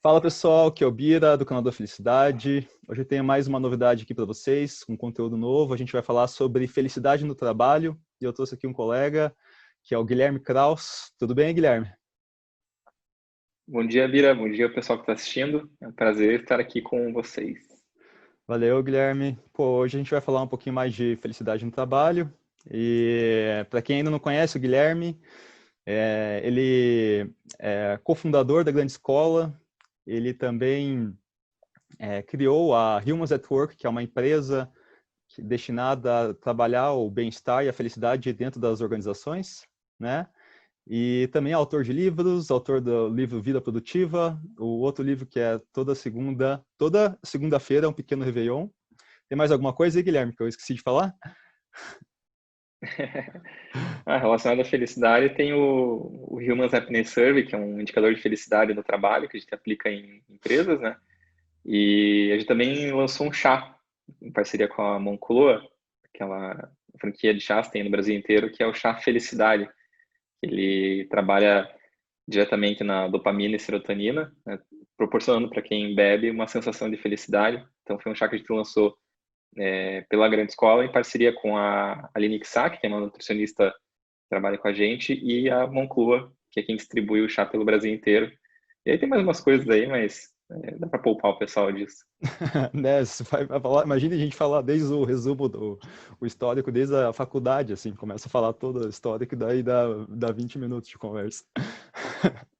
Fala pessoal, aqui é o Bira do canal da Felicidade. Hoje eu tenho mais uma novidade aqui para vocês, um conteúdo novo. A gente vai falar sobre felicidade no trabalho e eu trouxe aqui um colega que é o Guilherme Kraus. Tudo bem, Guilherme? Bom dia, Bira. Bom dia, pessoal que está assistindo. É um prazer estar aqui com vocês. Valeu, Guilherme. Pô, hoje a gente vai falar um pouquinho mais de felicidade no trabalho. E para quem ainda não conhece o Guilherme, ele é cofundador da Grande Escola. Ele também criou a Humans at Work, que é uma empresa destinada a trabalhar o bem-estar e a felicidade dentro das organizações, né? E também é autor de livros, autor do livro Vida Produtiva, o outro livro que é toda segunda-feira é um pequeno Réveillon. Tem mais alguma coisa aí, Guilherme, que eu esqueci de falar? Relacionado à felicidade, tem o Humans Happiness Survey, que é um indicador de felicidade no trabalho que a gente aplica em empresas, né? E a gente também lançou um chá em parceria com a Moncloa, aquela franquia de chás que tem no Brasil inteiro, que é o chá Felicidade. Ele trabalha diretamente na dopamina e serotonina, né? Proporcionando para quem bebe uma sensação de felicidade. Então, foi um chá que a gente lançou pela Grande Escola, em parceria com a Aline Kissack, que é uma nutricionista que trabalha com a gente, e a Moncloa, que é quem distribui o chá pelo Brasil inteiro. E aí tem mais umas coisas aí, mas dá para poupar o pessoal disso. Né, você vai falar, imagina a gente falar desde o resumo do o histórico, desde a faculdade, assim, começa a falar todo o histórico, daí dá 20 minutos de conversa.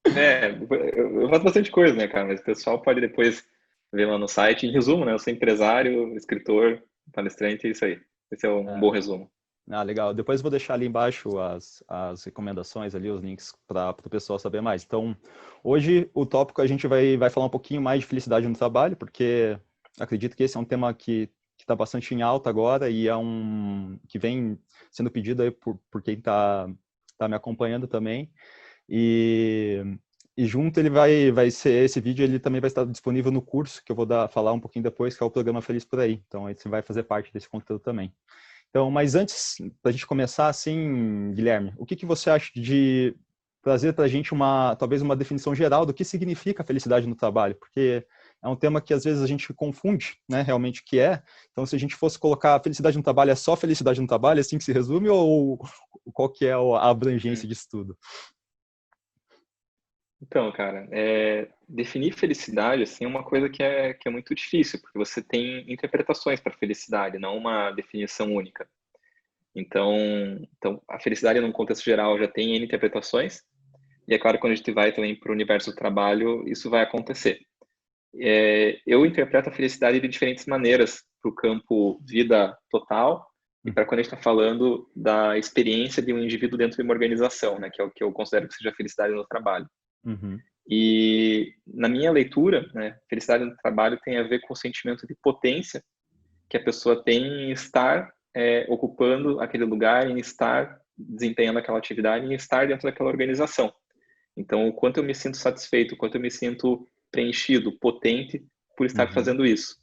Eu faço bastante coisa, né, cara? Mas o pessoal pode depois ver lá no site. Em resumo, né? Eu sou empresário, escritor, palestrante, é isso aí. Esse é um bom resumo. Ah, legal. Depois eu vou deixar ali embaixo as recomendações ali, os links para o pessoal saber mais. Então, hoje o tópico a gente vai falar um pouquinho mais de felicidade no trabalho, porque acredito que esse é um tema que está bastante em alta agora e é um que vem sendo pedido aí por quem tá me acompanhando também. E, e junto ele vai ser, esse vídeo ele também vai estar disponível no curso que eu vou falar um pouquinho depois, que é o Programa Feliz por Aí. Então, esse vai fazer parte desse conteúdo também. Então, mas antes da gente começar, assim, Guilherme, o que você acha de trazer para a gente talvez uma definição geral do que significa felicidade no trabalho? Porque é um tema que às vezes a gente confunde, né, realmente o que é. Então, se a gente fosse colocar felicidade no trabalho, é só felicidade no trabalho, é assim que se resume, ou qual que é a abrangência Hum. disso tudo? Então, cara, definir felicidade assim, é uma coisa que é muito difícil, porque você tem interpretações para felicidade, não uma definição única. Então, a felicidade, num contexto geral, já tem N interpretações, e é claro que quando a gente vai também para o universo do trabalho, isso vai acontecer. Eu interpreto a felicidade de diferentes maneiras para o campo vida total e para quando a gente está falando da experiência de um indivíduo dentro de uma organização, né, que é o que eu considero que seja a felicidade no trabalho. Uhum, E na minha leitura, né, felicidade no trabalho tem a ver com o sentimento de potência que a pessoa tem em estar ocupando aquele lugar, em estar desempenhando aquela atividade, em estar dentro daquela organização. Então, o quanto eu me sinto satisfeito, o quanto eu me sinto preenchido, potente por estar uhum, fazendo isso.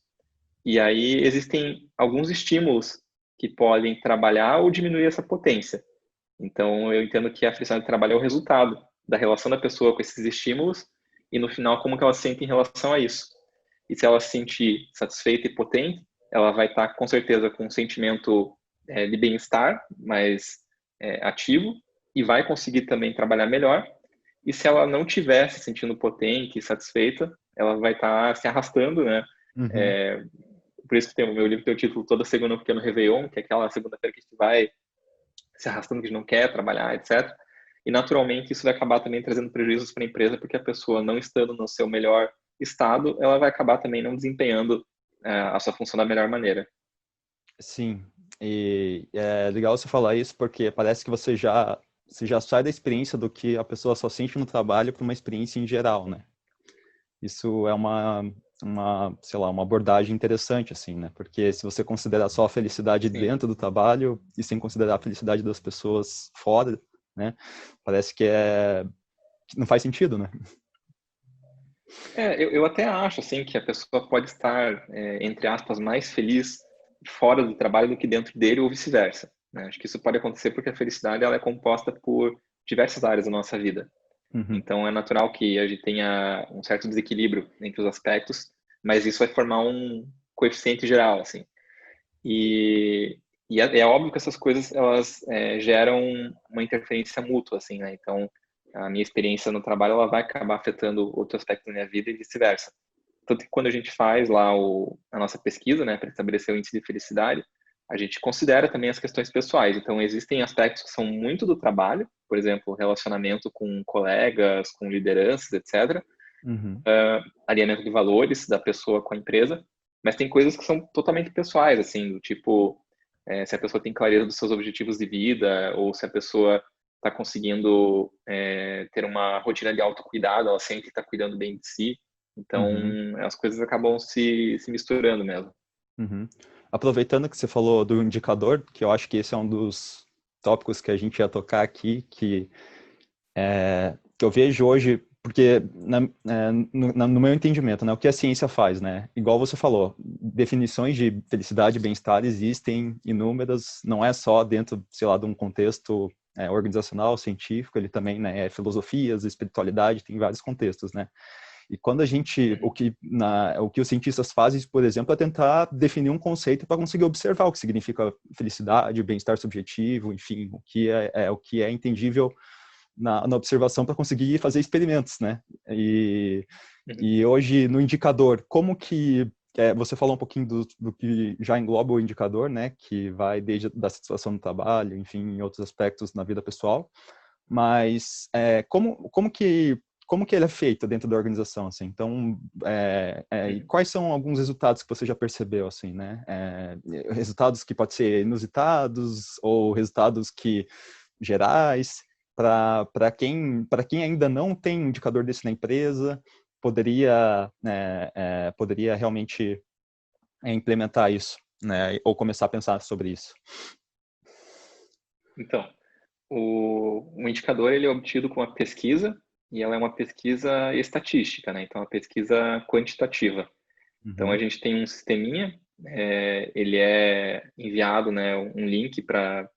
E aí existem alguns estímulos que podem trabalhar ou diminuir essa potência. Então, eu entendo que a felicidade do trabalho é o resultado da relação da pessoa com esses estímulos e, no final, como que ela se sente em relação a isso. E se ela se sentir satisfeita e potente, ela vai estar, com certeza, com um sentimento de bem-estar mais ativo e vai conseguir também trabalhar melhor. E se ela não estiver se sentindo potente e satisfeita, ela vai estar se arrastando, né? uhum. É, por isso que tem o meu livro tem o título Toda Segunda um Pequeno Réveillon, que é aquela segunda-feira que a gente vai se arrastando, que a gente não quer trabalhar, etc. E naturalmente isso vai acabar também trazendo prejuízos para a empresa, porque a pessoa não estando no seu melhor estado, ela vai acabar também não desempenhando a sua função da melhor maneira. Sim, e é legal você falar isso porque parece que você já sai da experiência do que a pessoa só sente no trabalho para uma experiência em geral, né? Isso é sei lá, uma abordagem interessante, assim, né? Porque se você considerar só a felicidade Sim. dentro do trabalho e sem considerar a felicidade das pessoas fora, né? Parece que não faz sentido, né? Eu até acho assim que a pessoa pode estar, entre aspas, mais feliz fora do trabalho do que dentro dele ou vice-versa, né? Acho que isso pode acontecer porque a felicidade ela é composta por diversas áreas da nossa vida. Uhum. Então, é natural que a gente tenha um certo desequilíbrio entre os aspectos, mas isso vai formar um coeficiente geral, assim. E, é óbvio que essas coisas, elas geram uma interferência mútua, assim, né? Então, a minha experiência no trabalho, ela vai acabar afetando outro aspecto da minha vida e vice-versa. Tanto que quando a gente faz lá a nossa pesquisa, né, para estabelecer o índice de felicidade, a gente considera também as questões pessoais. Então, existem aspectos que são muito do trabalho, por exemplo, relacionamento com colegas, com lideranças, etc. Uhum. Alinhamento de valores da pessoa com a empresa, mas tem coisas que são totalmente pessoais, assim, do tipo, se a pessoa tem clareza dos seus objetivos de vida, ou se a pessoa está conseguindo ter uma rotina de autocuidado, ela sente que está cuidando bem de si. Então, Uhum. as coisas acabam se misturando mesmo. Uhum. Aproveitando que você falou do indicador, que eu acho que esse é um dos tópicos que a gente ia tocar aqui, que eu vejo hoje, porque no meu entendimento, né, o que a ciência faz, né? Igual você falou, definições de felicidade e bem-estar existem inúmeras, não é só dentro, sei lá, de um contexto organizacional, científico, ele também, né, é filosofias, espiritualidade, tem vários contextos, né? E quando a gente, Uhum. o que os cientistas fazem, por exemplo, é tentar definir um conceito para conseguir observar o que significa felicidade, bem-estar subjetivo, enfim, o que é entendível na observação para conseguir fazer experimentos, né? Uhum. E hoje no indicador, como que você falou um pouquinho do que já engloba o indicador, né? Que vai desde da situação do trabalho, enfim, em outros aspectos na vida pessoal. Mas como que ele é feito dentro da organização, assim? Então, e Uhum. quais são alguns resultados que você já percebeu, assim, né? Resultados que podem ser inusitados ou resultados que gerais para quem ainda não tem um indicador desse na empresa, poderia realmente implementar isso, né? Ou começar a pensar sobre isso. Então, o indicador ele é obtido com a pesquisa e ela é uma pesquisa estatística, né? Então, é uma pesquisa quantitativa. Então, a Uhum, gente tem um sisteminha, ele é enviado, né, um link para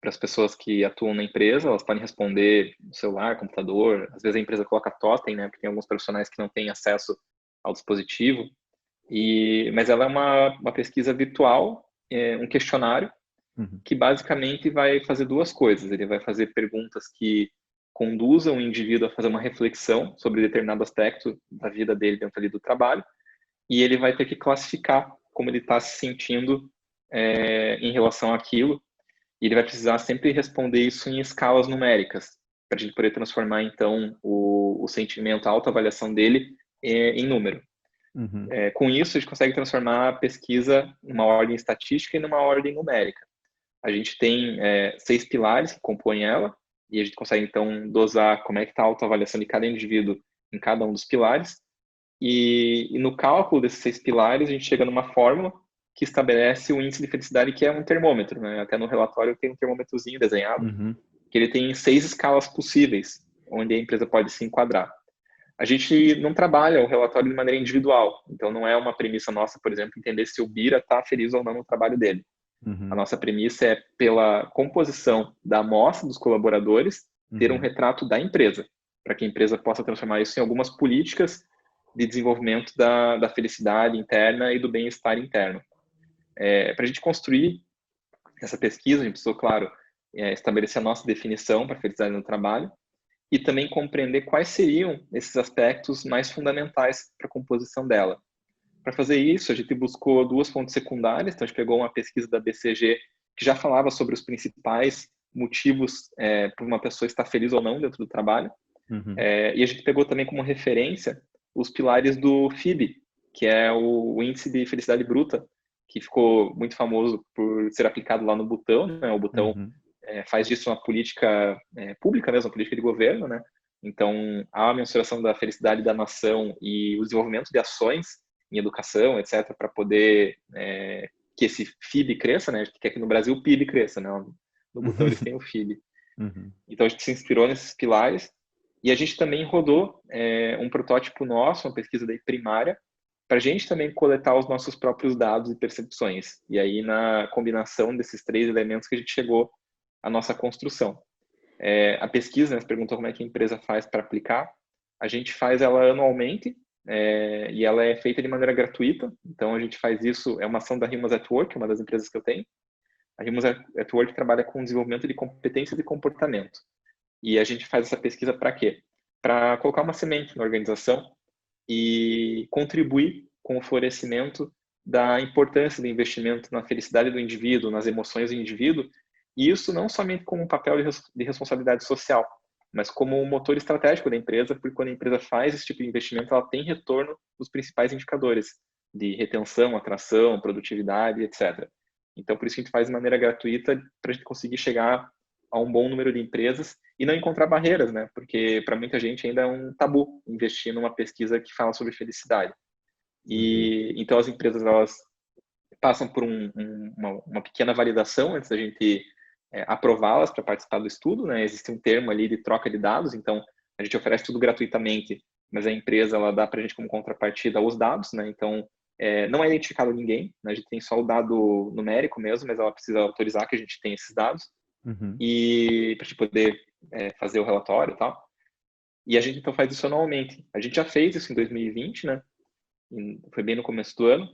as pessoas que atuam na empresa, elas podem responder no celular, computador, às vezes a empresa coloca totem, né, porque tem alguns profissionais que não têm acesso ao dispositivo, mas ela é uma pesquisa virtual, um questionário, uhum, que basicamente vai fazer duas coisas. Ele vai fazer perguntas que conduzam o indivíduo a fazer uma reflexão sobre determinado aspecto da vida dele dentro ali do trabalho, e ele vai ter que classificar como ele está se sentindo em relação àquilo, e ele vai precisar sempre responder isso em escalas numéricas, para a gente poder transformar, então, o sentimento, a autoavaliação dele em número. uhum, Com isso, a gente consegue transformar a pesquisa numa ordem estatística e numa ordem numérica. A gente tem 6 pilares que compõem ela, e a gente consegue, então, dosar como é que está a autoavaliação de cada indivíduo em cada um dos pilares. E no cálculo desses 6 pilares, a gente chega numa fórmula que estabelece o índice de felicidade, que é um termômetro, né? Até no relatório tem um termômetrozinho desenhado, uhum, que ele tem 6 escalas possíveis, onde a empresa pode se enquadrar. A gente não trabalha o relatório de maneira individual, então não é uma premissa nossa, por exemplo, entender se o Bira está feliz ou não no trabalho dele. A uhum, nossa premissa é, pela composição da amostra dos colaboradores, ter um uhum, retrato da empresa, para que a empresa possa transformar isso em algumas políticas de desenvolvimento da felicidade interna e do bem-estar interno. Para a gente construir essa pesquisa, a gente precisou, claro, estabelecer a nossa definição para a felicidade no trabalho e também compreender quais seriam esses aspectos mais fundamentais para a composição dela. Para fazer isso, a gente buscou duas fontes secundárias. Então, a gente pegou uma pesquisa da BCG que já falava sobre os principais motivos para uma pessoa estar feliz ou não dentro do trabalho. uhum, E a gente pegou também como referência os pilares do FIB, que é o Índice de Felicidade Bruta, que ficou muito famoso por ser aplicado lá no Butão, né? O Butão uhum, faz disso uma política pública mesmo, uma política de governo, né? Então, há a mensuração da felicidade da nação e o desenvolvimento de ações em educação, etc., para poder que esse FIB cresça, né? A gente quer que no Brasil o PIB cresça, né? No Butão eles têm o FIB. uhum, Então, a gente se inspirou nesses pilares e a gente também rodou um protótipo nosso, uma pesquisa daí primária, para a gente também coletar os nossos próprios dados e percepções. E aí, na combinação desses três elementos que a gente chegou à nossa construção. A pesquisa, né, você perguntou como é que a empresa faz para aplicar. A gente faz ela anualmente, e ela é feita de maneira gratuita. Então, a gente faz isso, é uma ação da Humans at Work, uma das empresas que eu tenho. A Humans at Work trabalha com desenvolvimento de competências e comportamento. E a gente faz essa pesquisa para quê? Para colocar uma semente na organização e contribuir com o florescimento da importância do investimento na felicidade do indivíduo, nas emoções do indivíduo, e isso não somente como um papel de responsabilidade social, mas como um motor estratégico da empresa, porque quando a empresa faz esse tipo de investimento, ela tem retorno nos principais indicadores de retenção, atração, produtividade, etc. Então, por isso que a gente faz de maneira gratuita, para a gente conseguir chegar a um bom número de empresas e não encontrar barreiras, né? Porque para muita gente ainda é um tabu investir numa pesquisa que fala sobre felicidade. E então as empresas, elas passam por uma pequena validação antes da gente aprová-las para participar do estudo, né? Existe um termo ali de troca de dados, então a gente oferece tudo gratuitamente, mas a empresa, ela dá para a gente como contrapartida os dados, né? Então não é identificado ninguém, né? A gente tem só o dado numérico mesmo, mas ela precisa autorizar que a gente tem esses dados e para a gente poder fazer o relatório e tal. E a gente então faz isso anualmente. A gente já fez isso em 2020, né? Foi bem no começo do ano.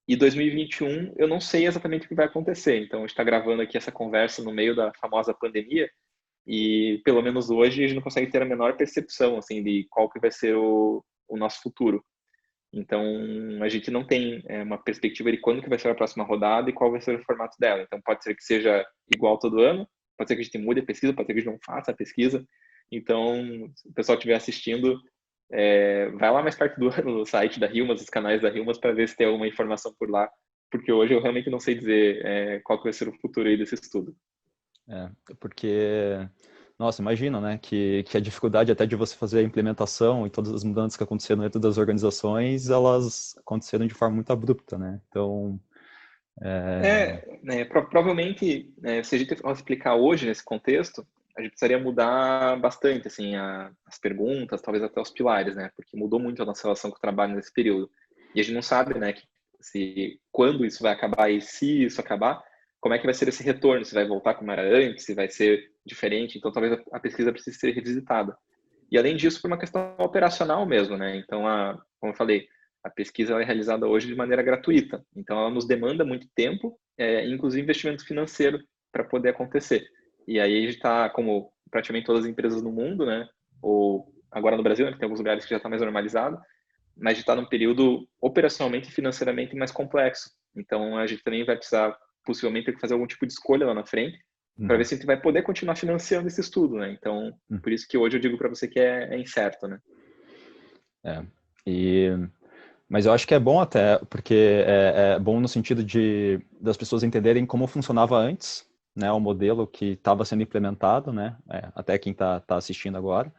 E 2021, eu não sei exatamente o que vai acontecer. Então, a gente está gravando aqui essa conversa no meio da famosa pandemia e, pelo menos hoje, a gente não consegue ter a menor percepção, assim, de qual que vai ser o nosso futuro. Então, a gente não tem uma perspectiva de quando que vai ser a próxima rodada e qual vai ser o formato dela. Então, pode ser que seja igual todo ano, pode ser que a gente mude a pesquisa, pode ser que a gente não faça a pesquisa. Então, se o pessoal estiver assistindo, vai lá mais perto do ano no site da Hilmas, os canais da Hilmas, para ver se tem alguma informação por lá, porque hoje eu realmente não sei dizer qual que vai ser o futuro aí desse estudo. Porque, nossa, imagina, né, que a dificuldade até de você fazer a implementação e todas as mudanças que aconteceram dentro das organizações, elas aconteceram de forma muito abrupta, né? Então, provavelmente, se a gente for explicar hoje nesse contexto, a gente precisaria mudar bastante, assim, as perguntas, talvez até os pilares, né? Porque mudou muito a nossa relação com o trabalho nesse período. E a gente não sabe, né, quando isso vai acabar e se isso acabar, como é que vai ser esse retorno? Se vai voltar como era antes, se vai ser diferente. Então, talvez a pesquisa precise ser revisitada. E, além disso, por uma questão operacional mesmo, né? Então, como eu falei, a pesquisa é realizada hoje de maneira gratuita. Então, ela nos demanda muito tempo, inclusive investimento financeiro, para poder acontecer. E aí a gente está, como praticamente todas as empresas no mundo, né? Ou agora no Brasil, né, que tem alguns lugares que já está mais normalizado, mas a gente está num período operacionalmente e financeiramente mais complexo. Então, a gente também vai precisar, possivelmente, ter que fazer algum tipo de escolha lá na frente, para ver se a gente vai poder continuar financiando esse estudo, né? Então, por isso que hoje eu digo para você que é incerto, né? Mas eu acho que é bom até, porque é bom no sentido das pessoas entenderem como funcionava antes, né, o modelo que estava sendo implementado, né, até quem está assistindo agora,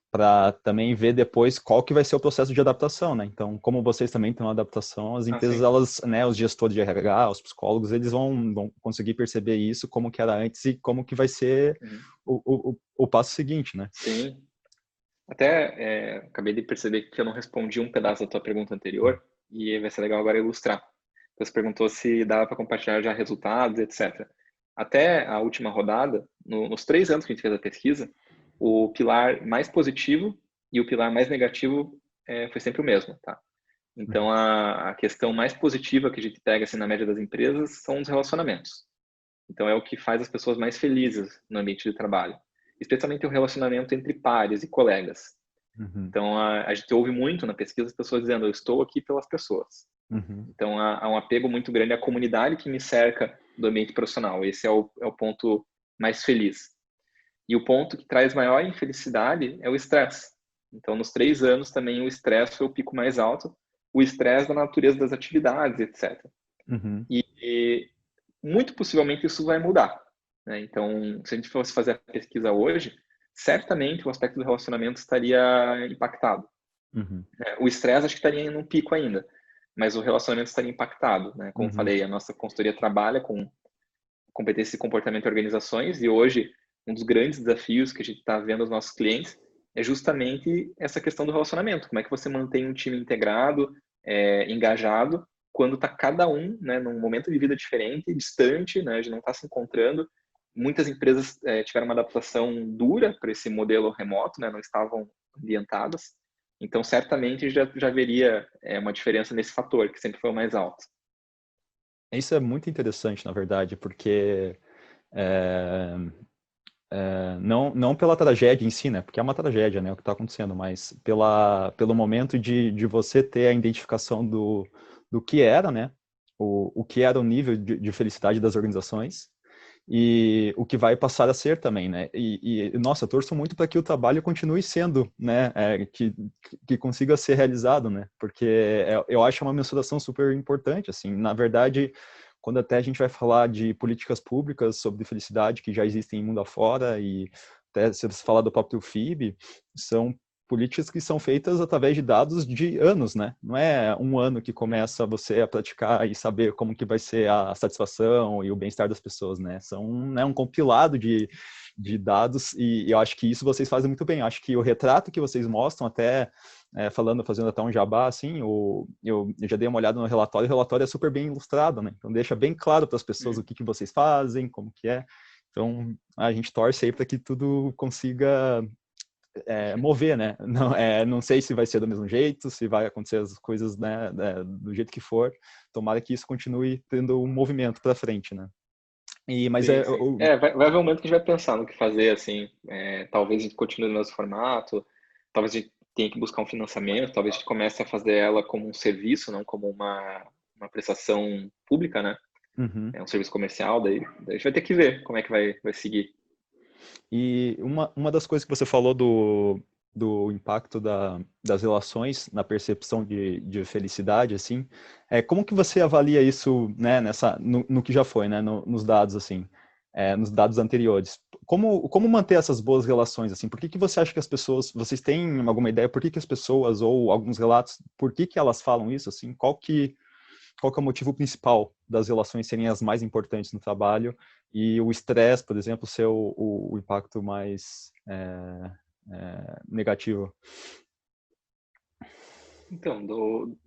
para também ver depois qual que vai ser o processo de adaptação, né? Então, como vocês também têm uma adaptação, as empresas, elas, né, os gestores de RH, os psicólogos, eles vão conseguir perceber isso, como que era antes e como que vai ser o passo seguinte, né? Sim. Até acabei de perceber que eu não respondi um pedaço da tua pergunta anterior e vai ser legal agora ilustrar. Você perguntou se dava para compartilhar já resultados, etc. Até a última rodada, nos 3 anos que a gente fez a pesquisa, o pilar mais positivo e o pilar mais negativo foi sempre o mesmo, tá? Então, a questão mais positiva que a gente pega assim, na média das empresas são os relacionamentos. Então, é o que faz as pessoas mais felizes no ambiente de trabalho, especialmente o relacionamento entre pares e colegas. Então, a gente ouve muito na pesquisa as pessoas dizendo, eu estou aqui pelas pessoas. Então, há um apego muito grande à comunidade que me cerca do ambiente profissional. Esse é o ponto mais feliz. E o ponto que traz maior infelicidade é o estresse. Então, nos 3 anos também o estresse foi o pico mais alto, o estresse da natureza das atividades, etc. E muito possivelmente isso vai mudar, né? Então, se a gente fosse fazer a pesquisa hoje, certamente o aspecto do relacionamento estaria impactado. O estresse acho que estaria em um pico ainda, mas o relacionamento estaria impactado, né? Como falei, a nossa consultoria trabalha com competência e comportamento em organizações e hoje um dos grandes desafios que a gente está vendo nos nossos clientes é justamente essa questão do relacionamento. Como é que você mantém um time integrado, engajado, quando está cada um, né, num momento de vida diferente, distante, né, a gente não está se encontrando, muitas empresas tiveram uma adaptação dura para esse modelo remoto, né? Não estavam ambientadas. Então, certamente já haveria uma diferença nesse fator, que sempre foi o mais alto. Isso é muito interessante, na verdade, porque não pela tragédia em si, né? Porque é uma tragédia, né? O que está acontecendo, mas pelo momento de você ter a identificação do que era, né? O que era o nível de felicidade das organizações e o que vai passar a ser também, né? Nossa, eu torço muito para que o trabalho continue sendo, né? Que consiga ser realizado, né? Porque eu acho uma mensuração super importante, assim. Na verdade, quando até a gente vai falar de políticas públicas sobre felicidade que já existem em mundo afora e até se você falar do próprio FIB, são políticas que são feitas através de dados de anos, né? Não é um ano que começa você a praticar e saber como que vai ser a satisfação e o bem-estar das pessoas, né? São, né, um compilado de dados e eu acho que isso vocês fazem muito bem. Eu acho que o retrato que vocês mostram até fazendo até um jabá, assim, eu já dei uma olhada no relatório, o relatório é super bem ilustrado, né? Então deixa bem claro para as pessoas o que vocês fazem, como que é. Então a gente torce aí para que tudo consiga mover, né? Não sei se vai ser do mesmo jeito, se vai acontecer as coisas, né, do jeito que for. Tomara que isso continue tendo um movimento para frente, né? Mas Sim, sim. Vai haver um momento que a gente vai pensar no que fazer, assim, talvez a gente continue no nosso formato, talvez a gente tenha que buscar um financiamento, talvez a gente comece a fazer ela como um serviço, não como uma prestação pública, né? Uhum. É um serviço comercial, daí a gente vai ter que ver como é que vai seguir. E uma das coisas que você falou do impacto das relações na percepção de felicidade, assim, como que você avalia isso, né, no que já foi, né, nos dados, assim, nos dados anteriores? Como manter essas boas relações, assim? Por que você acha que as pessoas, vocês têm alguma ideia por que as pessoas, ou alguns relatos, por que elas falam isso, assim? Qual que é o motivo principal das relações serem as mais importantes no trabalho e o estresse, por exemplo, ser o impacto mais negativo? Então,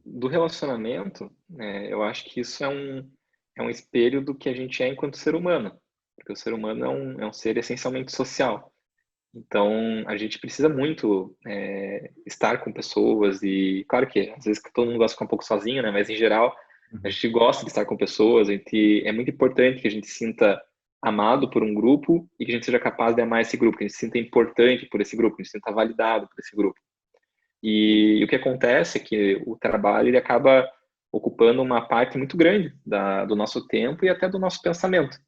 do relacionamento, eu acho que isso é um espelho do que a gente é enquanto ser humano, porque o ser humano é um ser essencialmente social. Então, a gente precisa muito estar com pessoas e, claro que às vezes todo mundo gosta de ficar um pouco sozinho, né? Mas em geral, a Uhum. gente gosta de estar com pessoas. É muito importante que a gente se sinta amado por um grupo e que a gente seja capaz de amar esse grupo, que a gente se sinta importante por esse grupo, que a gente se sinta validado por esse grupo. E o que acontece é que o trabalho ele acaba ocupando uma parte muito grande do nosso tempo e até do nosso pensamento.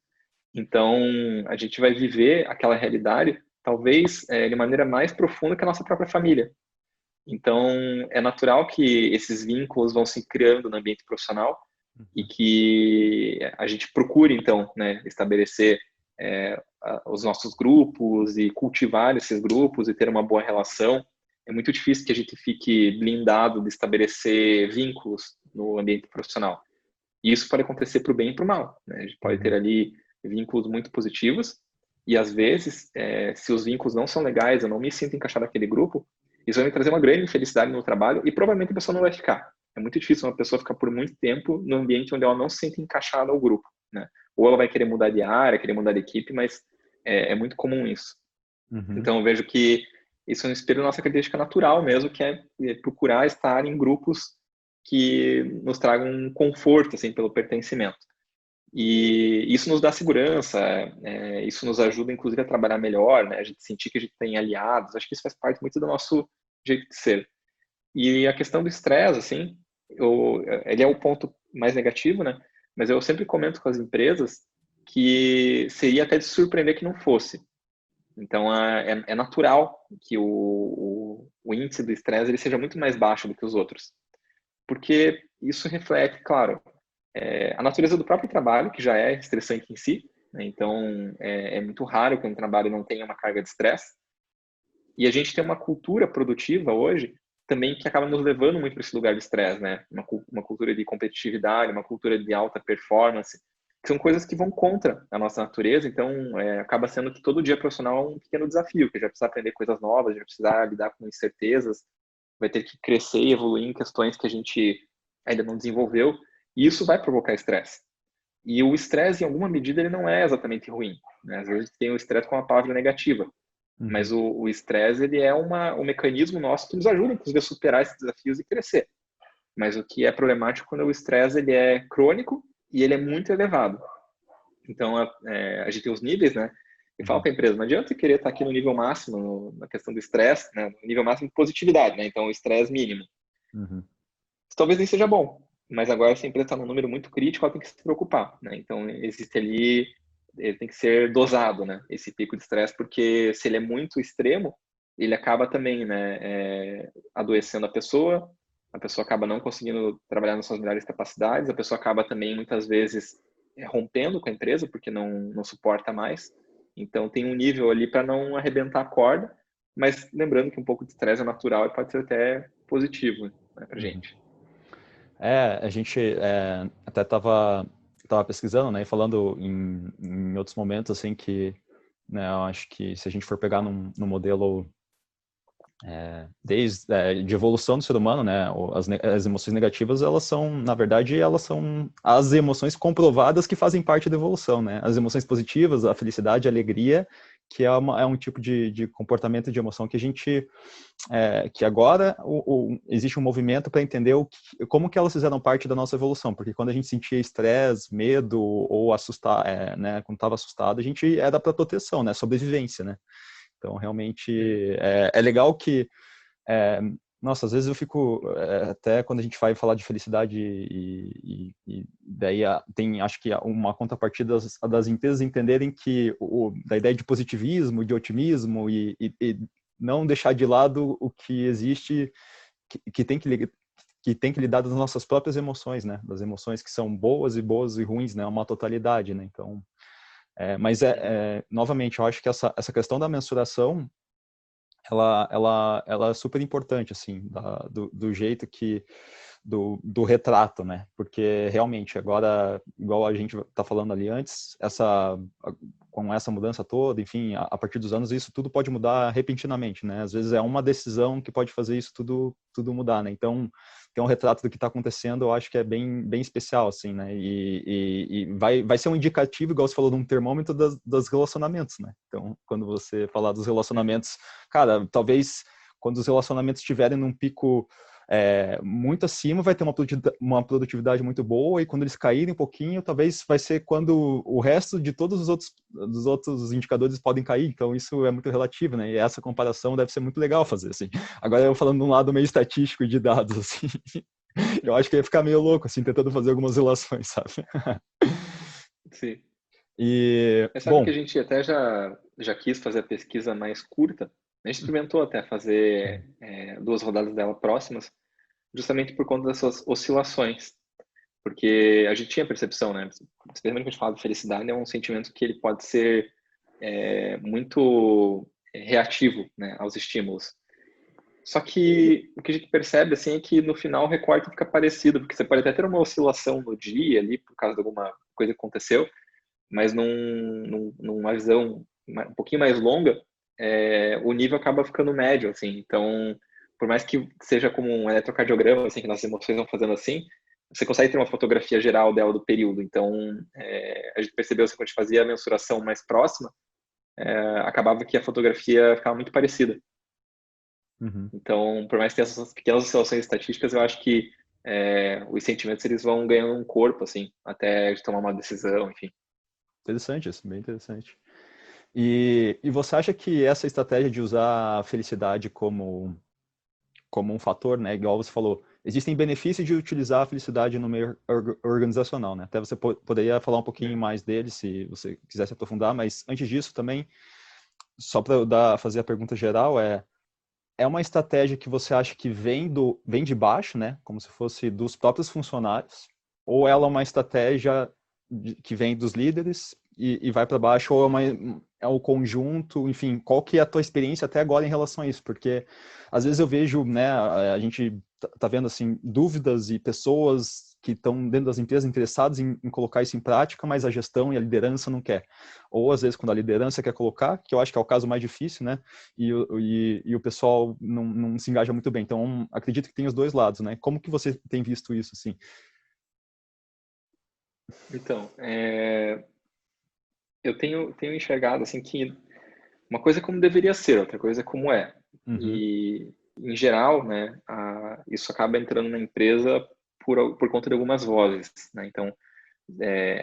Então, a gente vai viver aquela realidade, talvez, de maneira mais profunda que a nossa própria família. Então, é natural que esses vínculos vão se criando no ambiente profissional e Uhum. que a gente procure, então, né, estabelecer os nossos grupos e cultivar esses grupos e ter uma boa relação. É muito difícil que a gente fique blindado de estabelecer vínculos no ambiente profissional. E isso pode acontecer para o bem e para o mal, né? A gente pode ter Uhum. ali vínculos muito positivos e, às vezes, se os vínculos não são legais, eu não me sinto encaixado naquele grupo, isso vai me trazer uma grande infelicidade no trabalho e provavelmente a pessoa não vai ficar. É muito difícil uma pessoa ficar por muito tempo no ambiente onde ela não se sente encaixada ao grupo, né? Ou ela vai querer mudar de área, querer mudar de equipe, mas é muito comum isso. Uhum. Então, eu vejo que isso é um espelho da nossa característica natural mesmo, que é procurar estar em grupos que nos tragam um conforto, assim, pelo pertencimento. E isso nos dá segurança, isso nos ajuda, inclusive, a trabalhar melhor, né? A gente sentir que a gente tem aliados. Acho que isso faz parte muito do nosso jeito de ser. E a questão do estresse, assim, ele é o ponto mais negativo, né? Mas eu sempre comento com as empresas que seria até de surpreender que não fosse. Então, é natural que o índice do estresse ele seja muito mais baixo do que os outros. Porque isso reflete, claro, a natureza do próprio trabalho, que já é estressante em si, né? Então, é muito raro que um trabalho não tenha uma carga de estresse. E a gente tem uma cultura produtiva hoje também que acaba nos levando muito para esse lugar de estresse, né? Uma cultura de competitividade, uma cultura de alta performance, que são coisas que vão contra a nossa natureza. Então, acaba sendo que todo dia profissional é um pequeno desafio, que já precisa aprender coisas novas, já precisa lidar com incertezas, vai ter que crescer e evoluir em questões que a gente ainda não desenvolveu, e isso vai provocar estresse. E o estresse, em alguma medida, ele não é exatamente ruim, né? Às vezes tem o estresse com uma palavra negativa, mas o estresse, ele é um mecanismo nosso que nos ajuda, inclusive, a superar esses desafios e crescer. Mas o que é problemático quando o estresse ele é crônico e ele é muito elevado. Então, a gente tem os níveis, né? E fala para a empresa, não adianta você querer estar aqui no nível máximo, na questão do estresse, né? No nível máximo de positividade, né? Então, o estresse mínimo. Isso talvez nem seja bom, mas agora se a empresa está num número muito crítico, ela tem que se preocupar, né? Então, existe ali, ele tem que ser dosado, né? Esse pico de estresse, porque se ele é muito extremo, ele acaba também, né? Adoecendo a pessoa acaba não conseguindo trabalhar nas suas melhores capacidades, a pessoa acaba também, muitas vezes, rompendo com a empresa, porque não suporta mais. Então, tem um nível ali para não arrebentar a corda, mas lembrando que um pouco de estresse é natural e pode ser até positivo, né, para gente. A gente até tava pesquisando, né, e falando em outros momentos, assim, que, né, eu acho que se a gente for pegar num modelo de evolução do ser humano, né, as emoções negativas, elas são, na verdade, elas são as emoções comprovadas que fazem parte da evolução, né, as emoções positivas, a felicidade, a alegria, que é um tipo de comportamento de emoção que a gente, que agora existe um movimento para entender como que elas fizeram parte da nossa evolução, porque quando a gente sentia estresse, medo ou assustar, né, quando estava assustado, a gente era para proteção, né, sobrevivência, né. Então, realmente, é legal que, nossa, às vezes eu fico, até quando a gente vai falar de felicidade e daí tem, acho que uma contrapartida das empresas entenderem que, da ideia de positivismo, de otimismo e não deixar de lado o que existe, que tem que lidar das nossas próprias emoções, né? Das emoções que são boas e ruins, né? Uma totalidade, né? Então, mas novamente, eu acho que essa questão da mensuração, ela é super importante, assim, do jeito que, do retrato, né? Porque realmente, agora, igual a gente tá falando ali antes, com essa mudança toda, enfim, a partir dos anos, isso tudo pode mudar repentinamente, né? Às vezes é uma decisão que pode fazer isso tudo mudar, né? Então, ter um retrato do que está acontecendo, eu acho que é bem especial, assim, né? E vai ser um indicativo, igual você falou, de um termômetro dos relacionamentos, né? Então, quando você falar dos relacionamentos, cara, talvez quando os relacionamentos estiverem num pico muito acima, vai ter uma produtividade muito boa, e quando eles caírem um pouquinho, talvez vai ser quando o resto de todos dos outros indicadores podem cair. Então, isso é muito relativo, né? E essa comparação deve ser muito legal fazer, assim. Agora, eu falando de um lado meio estatístico e de dados, assim, eu acho que ia ficar meio louco, assim, tentando fazer algumas relações, sabe? Sim. E, Mas sabe que bom, a gente até já quis fazer a pesquisa mais curta? A gente experimentou até fazer 2 rodadas dela próximas, justamente por conta dessas oscilações. Porque a gente tinha percepção, né? Especialmente quando a gente fala de felicidade, é um sentimento que ele pode ser muito reativo, né, aos estímulos. Só que o que a gente percebe assim é que no final o recorte fica parecido, porque você pode até ter uma oscilação no dia ali por causa de alguma coisa que aconteceu, mas numa visão um pouquinho mais longa, o nível acaba ficando médio, assim. Então, por mais que seja como um eletrocardiograma, assim, que nossas emoções vão fazendo assim, você consegue ter uma fotografia geral dela do período. Então, a gente percebeu que quando a gente fazia a mensuração mais próxima, acabava que a fotografia ficava muito parecida. uhum. Então, por mais que tenha essas pequenas oscilações estatísticas, eu acho que os sentimentos eles vão ganhando um corpo, assim, até de tomar uma decisão, enfim. Interessante isso, bem interessante. E você acha que essa estratégia de usar a felicidade como um fator, né? Igual você falou, existem benefícios de utilizar a felicidade no meio organizacional, né? Até você poderia falar um pouquinho mais dele, se você quisesse aprofundar, mas antes disso também, só para fazer a pergunta geral, é uma estratégia que você acha que vem de baixo, né? Como se fosse dos próprios funcionários, ou ela é uma estratégia que vem dos líderes e vai para baixo, ou é o conjunto, enfim, qual que é a tua experiência até agora em relação a isso? Porque às vezes eu vejo, né, a gente tá vendo assim dúvidas e pessoas que estão dentro das empresas interessadas em colocar isso em prática, mas a gestão e a liderança não quer. Ou às vezes quando a liderança quer colocar, que eu acho que é o caso mais difícil, né, e o pessoal não se engaja muito bem. Então, acredito que tem os dois lados, né? Como que você tem visto isso, assim? Então, eu tenho enxergado assim que uma coisa é como deveria ser, outra coisa é como é. Uhum, E, em geral, né, isso acaba entrando na empresa por conta de algumas vozes, né? Então,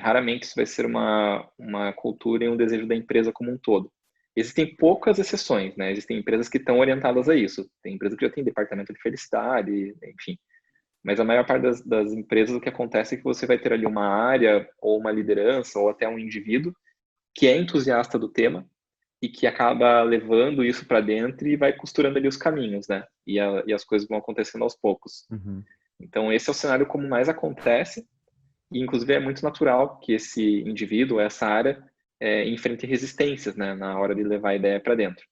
raramente isso vai ser uma cultura e um desejo da empresa como um todo. Existem poucas exceções, né? Existem empresas que estão orientadas a isso. Tem empresa que já tem departamento de felicidade, enfim. Mas a maior parte das empresas, o que acontece é que você vai ter ali uma área, ou uma liderança, ou até um indivíduo que é entusiasta do tema e que acaba levando isso para dentro e vai costurando ali os caminhos, né? E as coisas vão acontecendo aos poucos. uhum, Então, esse é o cenário como mais acontece, e inclusive é muito natural que esse indivíduo, essa área, enfrente resistências, né, na hora de levar a ideia para dentro.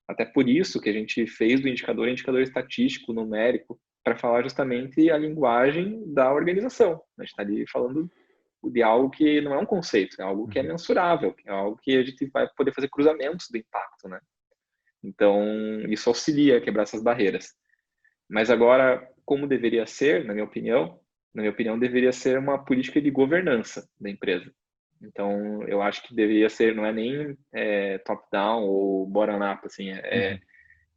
Até por isso que a gente fez do indicador estatístico, numérico, para falar justamente a linguagem da organização. A gente está ali falando de algo que não é um conceito, é algo que é uhum, mensurável, é algo que a gente vai poder fazer cruzamentos do impacto, né? Então, isso auxilia a quebrar essas barreiras. Mas agora, como deveria ser, na minha opinião, deveria ser uma política de governança da empresa. Então, eu acho que deveria ser, não é nem top-down ou bottom-up, assim, uhum,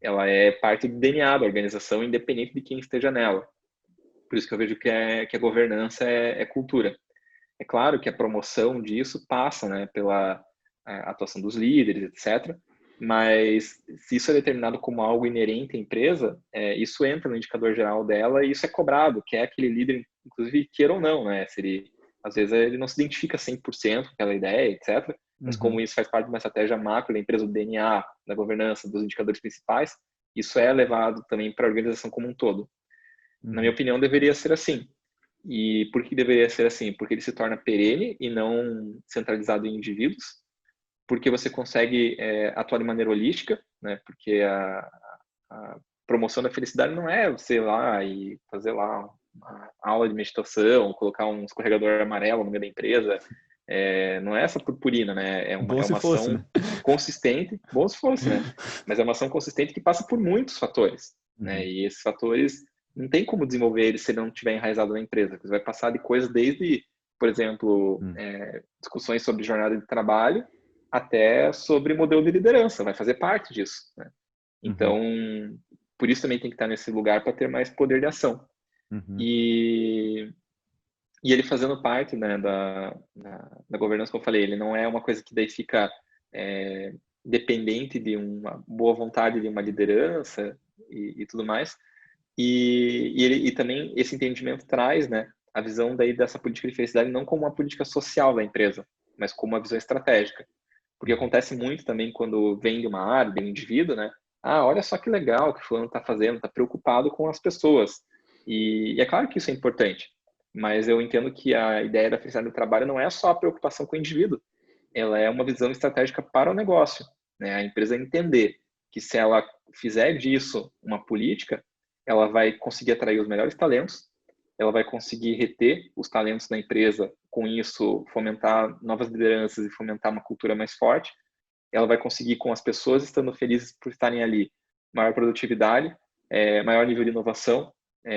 ela é parte do DNA da organização, independente de quem esteja nela. Por isso que eu vejo que a governança é cultura. É claro que a promoção disso passa, né, pela atuação dos líderes, etc. Mas se isso é determinado como algo inerente à empresa, isso entra no indicador geral dela e isso é cobrado, que é aquele líder, inclusive, queira ou não, né? Se ele, às vezes ele não se identifica 100% com aquela ideia, etc. Mas como uhum, isso faz parte de uma estratégia macro da empresa, do DNA, da governança, dos indicadores principais, isso é levado também para a organização como um todo. Na minha uhum, opinião, deveria ser assim. E por que deveria ser assim? Porque ele se torna perene e não centralizado em indivíduos, porque você consegue atuar de maneira holística, né? Porque a promoção da felicidade não é você ir lá e fazer lá uma aula de meditação, colocar um escorregador amarelo no meio da empresa, não é essa purpurina, né? bom É se uma fosse, ação né? consistente, bom se fosse, né? Mas é uma ação consistente que passa por muitos fatores, né? Uhum, E esses fatores não tem como desenvolver eles se ele não estiver enraizado na empresa. Você vai passar de coisas desde, por exemplo, uhum, discussões sobre jornada de trabalho até sobre modelo de liderança, vai fazer parte disso, né? uhum, Então, por isso também tem que estar nesse lugar para ter mais poder de ação. uhum, E, e ele fazendo parte, né, da governança, como eu falei, ele não é uma coisa que daí fica é, dependente de uma boa vontade de uma liderança e tudo mais. E também esse entendimento traz, né, a visão daí dessa política de felicidade não como uma política social da empresa, mas como uma visão estratégica. Porque uhum, acontece muito também quando vem de uma área, de um indivíduo, né? Ah, olha só que legal que o fulano está fazendo, está preocupado com as pessoas. E é claro que isso é importante, mas eu entendo que a ideia da felicidade do trabalho não é só a preocupação com o indivíduo, ela é uma visão estratégica para o negócio, né? A empresa entender que se ela fizer disso uma política, ela vai conseguir atrair os melhores talentos, ela vai conseguir reter os talentos da empresa, com isso fomentar novas lideranças e fomentar uma cultura mais forte. Ela vai conseguir, com as pessoas estando felizes por estarem ali, maior produtividade, maior nível de inovação,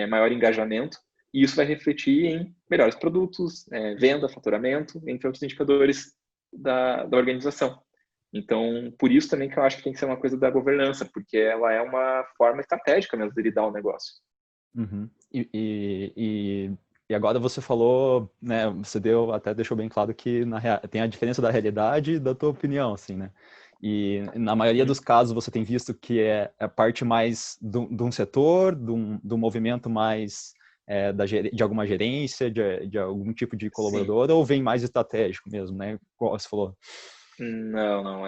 maior engajamento, e isso vai refletir em melhores produtos, venda, faturamento, entre outros indicadores da organização. Então, por isso também que eu acho que tem que ser uma coisa da governança, porque ela é uma forma estratégica mesmo de lidar o negócio. uhum. E agora você falou, né? Você deu, até deixou bem claro que tem a diferença da realidade e da tua opinião, assim, né? E na maioria dos Uhum. casos você tem visto que é a parte mais de um setor, de um movimento mais de alguma gerência, de algum tipo de Sim. colaborador, ou vem mais estratégico mesmo, né? Como você falou. Não, não.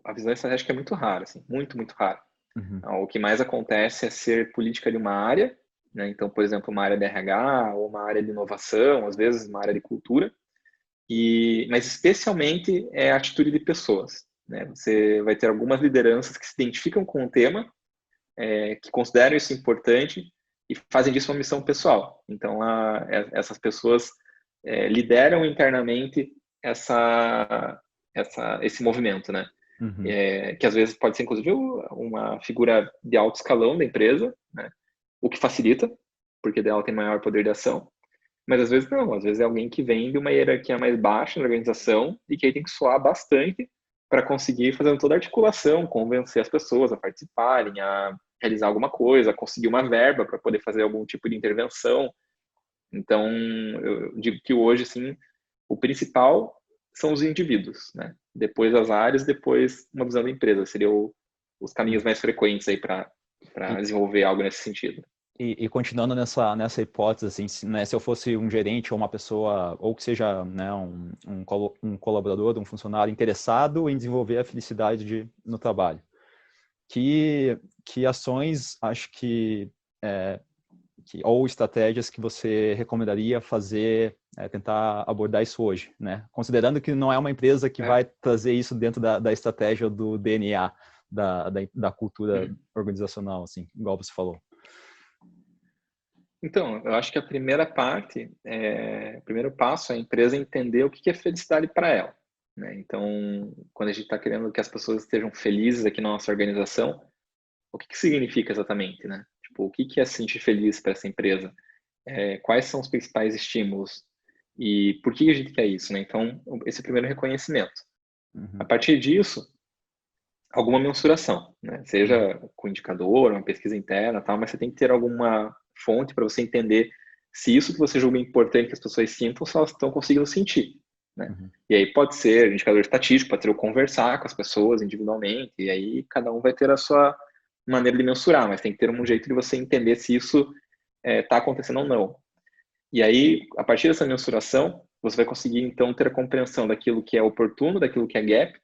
A visão estratégica é muito rara, assim, muito, muito rara. Uhum, O que mais acontece é ser política de uma área, né? Então, por exemplo, uma área de RH ou uma área de inovação, às vezes uma área de cultura, mas especialmente é a atitude de pessoas, né? Você vai ter algumas lideranças que se identificam com o tema, que consideram isso importante e fazem disso uma missão pessoal. Então, essas pessoas lideram internamente esse movimento, né? uhum, Que às vezes pode ser, inclusive, uma figura de alto escalão da empresa, né? O que facilita, porque dela tem maior poder de ação. Mas às vezes não, às vezes é alguém que vem de uma hierarquia mais baixa na organização e que aí tem que suar bastante para conseguir fazer toda a articulação, convencer as pessoas a participarem, a realizar alguma coisa, a conseguir uma verba para poder fazer algum tipo de intervenção. Então, eu digo que hoje, sim, o principal são os indivíduos, né? Depois as áreas, depois uma visão da empresa. Seriam os caminhos mais frequentes aí para E, desenvolver algo nesse sentido. e continuando nessa hipótese, assim, né, se eu fosse um gerente ou uma pessoa, ou que seja, né, um colaborador, um funcionário interessado em desenvolver a felicidade no trabalho, que ações acho ou estratégias que você recomendaria fazer, tentar abordar isso hoje, né? Considerando que não é uma empresa que vai trazer isso dentro da estratégia do DNA, da cultura organizacional, assim, igual você falou. Então, eu acho que a primeira parte, o primeiro passo é a empresa entender o que é felicidade para ela, né? Então, quando a gente está querendo que as pessoas estejam felizes aqui na nossa organização, o que significa exatamente, né? Tipo, o que é se sentir feliz para essa empresa? Quais são os principais estímulos? E por que a gente quer isso, né? Então, esse é o primeiro reconhecimento. A partir disso, alguma mensuração, né? Seja com indicador, uma pesquisa interna, tal, mas você tem que ter alguma fonte para você entender se isso que você julga importante que as pessoas sintam, se elas estão conseguindo sentir, né? E aí pode ser indicador estatístico, pode ser eu conversar com as pessoas individualmente, e aí cada um vai ter a sua maneira de mensurar, mas tem que ter um jeito de você entender se isso está acontecendo ou não. E aí, a partir dessa mensuração, você vai conseguir então ter a compreensão daquilo que é oportuno, daquilo que é gap,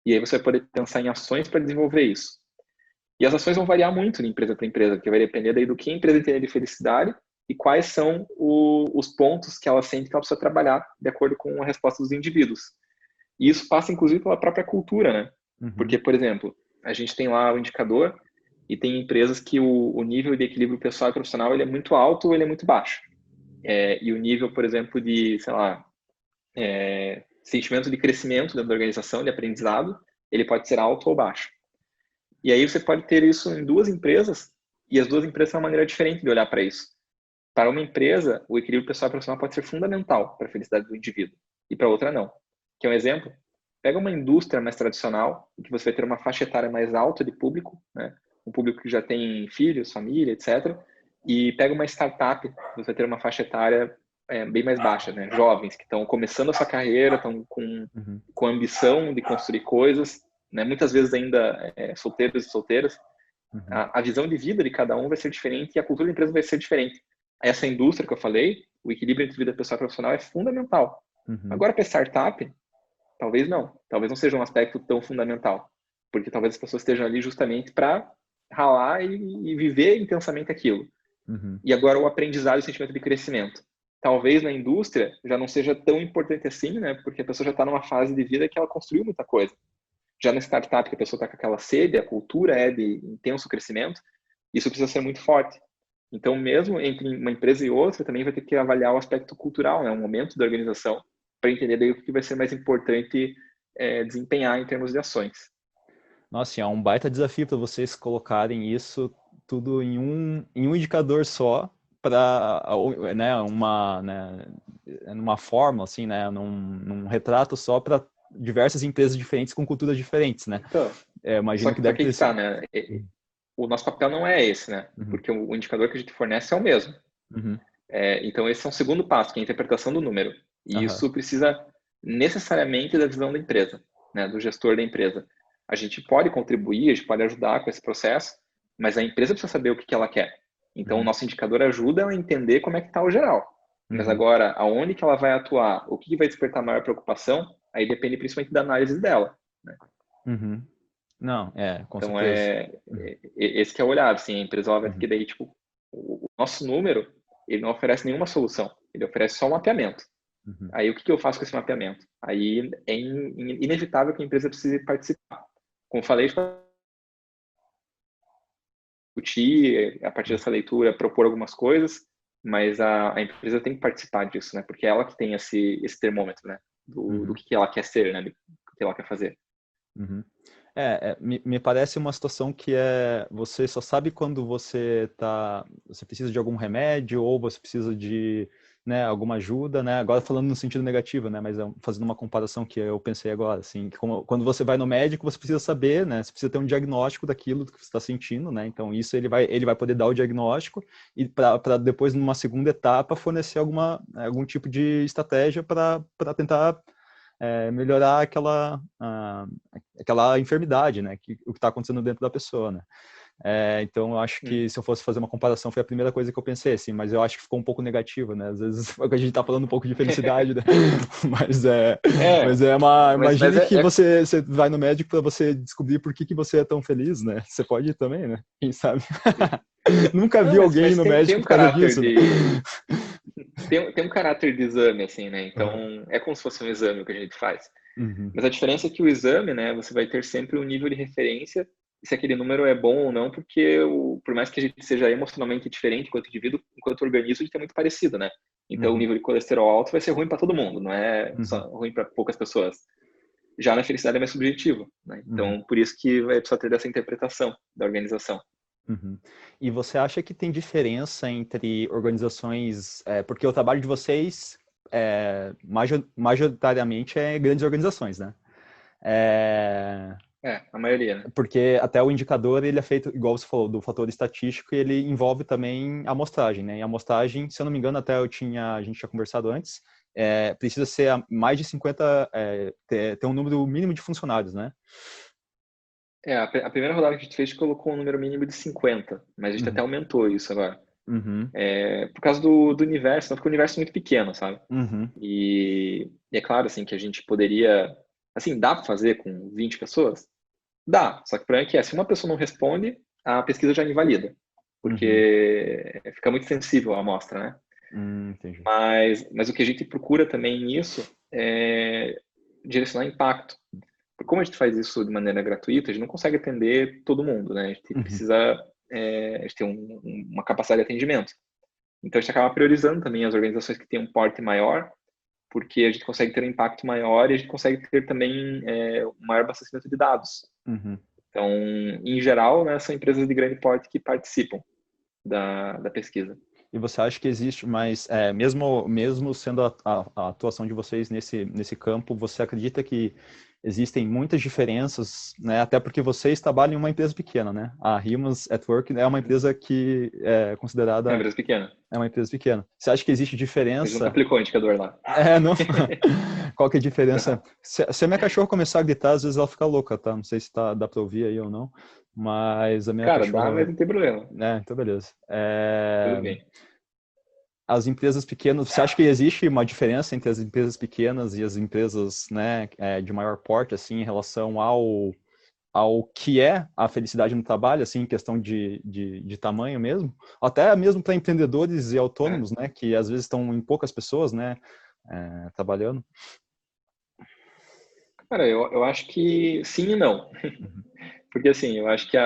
e aí você vai poder pensar em ações para desenvolver isso. E as ações vão variar muito de empresa para empresa, porque vai depender daí do que a empresa entende de felicidade e quais são os pontos que ela sente que ela precisa trabalhar de acordo com a resposta dos indivíduos. E isso passa, inclusive, pela própria cultura, né? Porque, por exemplo, a gente tem lá o indicador e tem empresas que o nível de equilíbrio pessoal e profissional ele é muito alto ou ele é muito baixo. E o nível, por exemplo, de, sei lá, sentimento de crescimento dentro da organização, de aprendizado, ele pode ser alto ou baixo. E aí você pode ter isso em duas empresas, e as duas empresas têm uma maneira diferente de olhar para isso. Para uma empresa, o equilíbrio pessoal e profissional pode ser fundamental para a felicidade do indivíduo, e para outra não. Quer um exemplo? Pega uma indústria mais tradicional, em que você vai ter uma faixa etária mais alta de público, né? Um público que já tem filhos, família, etc. E pega uma startup, você vai ter uma faixa etária bem mais baixa, né? Jovens que estão começando a sua carreira, estão com ambição de construir coisas, né? Muitas vezes ainda solteiros e solteiras. A visão de vida de cada um vai ser diferente e a cultura da empresa vai ser diferente. Essa indústria que eu falei, o equilíbrio entre vida pessoal e profissional é fundamental. Agora, para startup, talvez não seja um aspecto tão fundamental, porque talvez as pessoas estejam ali justamente para ralar e viver intensamente aquilo. E agora o aprendizado e o sentimento de crescimento. Talvez na indústria já não seja tão importante assim, né? Porque a pessoa já está numa fase de vida que ela construiu muita coisa. Já na startup, que a pessoa está com aquela sede, a cultura é de intenso crescimento, isso precisa ser muito forte. Então, mesmo entre uma empresa e outra, também vai ter que avaliar o aspecto cultural, né? O momento da organização, para entender daí o que vai ser mais importante desempenhar em termos de ações. Nossa, é um baita desafio para vocês colocarem isso tudo em um indicador só para, né, numa forma, assim, né, num retrato só para diversas empresas diferentes com culturas diferentes, né? Então, Imagino que só deve que aí ter que tá, sido... né? O nosso papel não é esse, né? Porque o indicador que a gente fornece é o mesmo. Então, esse é um segundo passo, que é a interpretação do número. E isso precisa necessariamente da visão da empresa, né? Do gestor da empresa. A gente pode contribuir, a gente pode ajudar com esse processo, mas a empresa precisa saber o que ela quer. Então, o nosso indicador ajuda ela a entender como é que está o geral. Mas agora, aonde que ela vai atuar, o que vai despertar maior preocupação, aí depende principalmente da análise dela, né? Não, com Então, certeza. esse que é o olhar, assim, a empresa ela vai ter que daí, tipo, o nosso número, ele não oferece nenhuma solução, ele oferece só um mapeamento. Aí, o que eu faço com esse mapeamento? Aí, é inevitável que a empresa precise participar. Como eu falei, discutir, a partir dessa leitura, propor algumas coisas, mas a empresa tem que participar disso, né? Porque é ela que tem esse termômetro, né? Do que ela quer ser, né? Do que ela quer fazer. Me parece uma situação que você só sabe quando você precisa de algum remédio ou você precisa de né, alguma ajuda, né? Agora falando no sentido negativo, né? Mas fazendo uma comparação que eu pensei agora, assim, que quando você vai no médico, você precisa saber, né? Você precisa ter um diagnóstico daquilo que você está sentindo, né? Então isso ele vai poder dar o diagnóstico e para depois numa segunda etapa fornecer algum tipo de estratégia para tentar melhorar aquela enfermidade, né? O que está acontecendo dentro da pessoa, né? Então, eu acho que se eu fosse fazer uma comparação, foi a primeira coisa que eu pensei, assim, mas eu acho que ficou um pouco negativo, né? Às vezes a gente tá falando um pouco de felicidade, né? Mas É, imagine que é você vai no médico para você descobrir por que você é tão feliz, né? Você pode ir também, né? Quem sabe? Nunca Não, vi alguém ir mas no tem médico um por causa caráter disso, né? de tem um caráter de exame assim, né? Uhum. Então é como se fosse um exame que a gente faz. Uhum. Mas a diferença é que o exame, né, você vai ter sempre um nível de referência se aquele número é bom ou não, porque por mais que a gente seja emocionalmente diferente enquanto indivíduo, enquanto organismo, a gente é muito parecido, né? Então o Uhum. nível de colesterol alto vai ser ruim para todo mundo, não é Uhum. só ruim para poucas pessoas. Já na felicidade é mais subjetivo, né? Uhum. Então por isso que vai precisar ter dessa interpretação da organização. Uhum. E você acha que tem diferença entre organizações, porque o trabalho de vocês majoritariamente é grandes organizações, né? É, A maioria, né? porque até o indicador ele é feito, igual você falou, do fator estatístico, e ele envolve também a amostragem, né? E a amostragem, se eu não me engano, a gente tinha conversado antes, precisa ser mais de 50, ter um número mínimo de funcionários, né? A primeira rodada que a gente fez colocou um número mínimo de 50, mas a gente até Uhum. aumentou isso agora. Uhum. Por causa do universo, não, porque o universo é muito pequeno, sabe? Uhum. E é claro, assim, que a gente poderia... Assim, dá para fazer com 20 pessoas? Dá, só que o problema é que se uma pessoa não responde, a pesquisa já invalida, Uhum. porque fica muito sensível a amostra, né? Entendi. Mas o que a gente procura também nisso é direcionar impacto. Porque como a gente faz isso de maneira gratuita, a gente não consegue atender todo mundo, né? A gente Uhum. precisa, a gente tem uma capacidade de atendimento. Então a gente acaba priorizando também as organizações que têm um porte maior, porque a gente consegue ter um impacto maior e a gente consegue ter também um maior abastecimento de dados. Uhum. Então, em geral, né, são empresas de grande porte que participam da pesquisa. E você acha que existe, mas mesmo sendo a atuação de vocês nesse campo, você acredita que existem muitas diferenças, né? Até porque vocês trabalham em uma empresa pequena, né? A Humans at Work é uma empresa que é É uma considerada empresa pequena. uma empresa pequena. Você acha que existe A gente nunca diferença? aplicou o indicador lá. Não. Qual que é a diferença? Não. Se a minha cachorra começar a gritar, às vezes ela fica louca, tá? Não sei se dá pra ouvir aí ou não, mas a minha Cara, dá, mas cachorra... não tem problema. Então beleza. Tudo bem. As empresas pequenas, você acha que existe uma diferença entre as empresas pequenas e as empresas, né, de maior porte, assim, em relação ao que é a felicidade no trabalho, assim, em questão de tamanho mesmo? Até mesmo para empreendedores e É. autônomos, né, que às vezes estão em poucas pessoas, né, trabalhando. Cara, eu acho que sim e não. Uhum. Porque, assim, eu acho que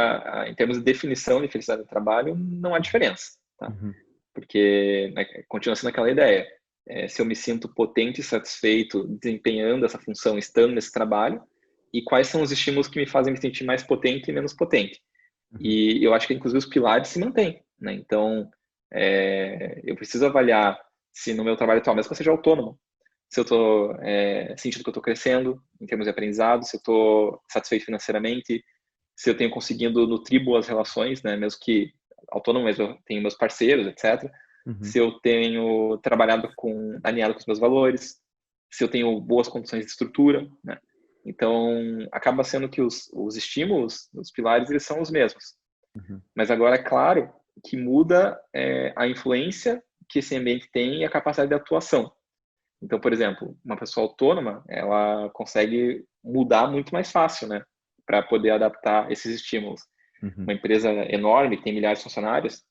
em termos de definição de felicidade no trabalho, não há diferença, tá? Uhum. Porque né, continua sendo aquela ideia. Se eu me sinto potente e satisfeito desempenhando essa função, estando nesse trabalho, e quais são os estímulos que me fazem me sentir mais potente e menos potente. Uhum. E eu acho que, inclusive, os pilares se mantêm, né? Então, eu preciso avaliar se no meu trabalho atual, mesmo que eu seja autônomo, se eu estou sentindo que eu estou crescendo em termos de aprendizado, se eu estou satisfeito financeiramente, se eu tenho conseguindo nutrir boas relações, né? Mesmo que autônomo, mas eu tenho meus parceiros, etc. Uhum. Se eu tenho trabalhado alinhado com os meus valores, se eu tenho boas condições de estrutura, né? Então, acaba sendo que os estímulos, os pilares, eles são os mesmos. Uhum. Mas agora, é claro que muda a influência que esse ambiente tem e a capacidade de atuação. Então, por exemplo, uma pessoa autônoma, ela consegue mudar muito mais fácil, né? Para poder adaptar esses estímulos. Uhum. Uma empresa enorme, que tem milhares de funcionários,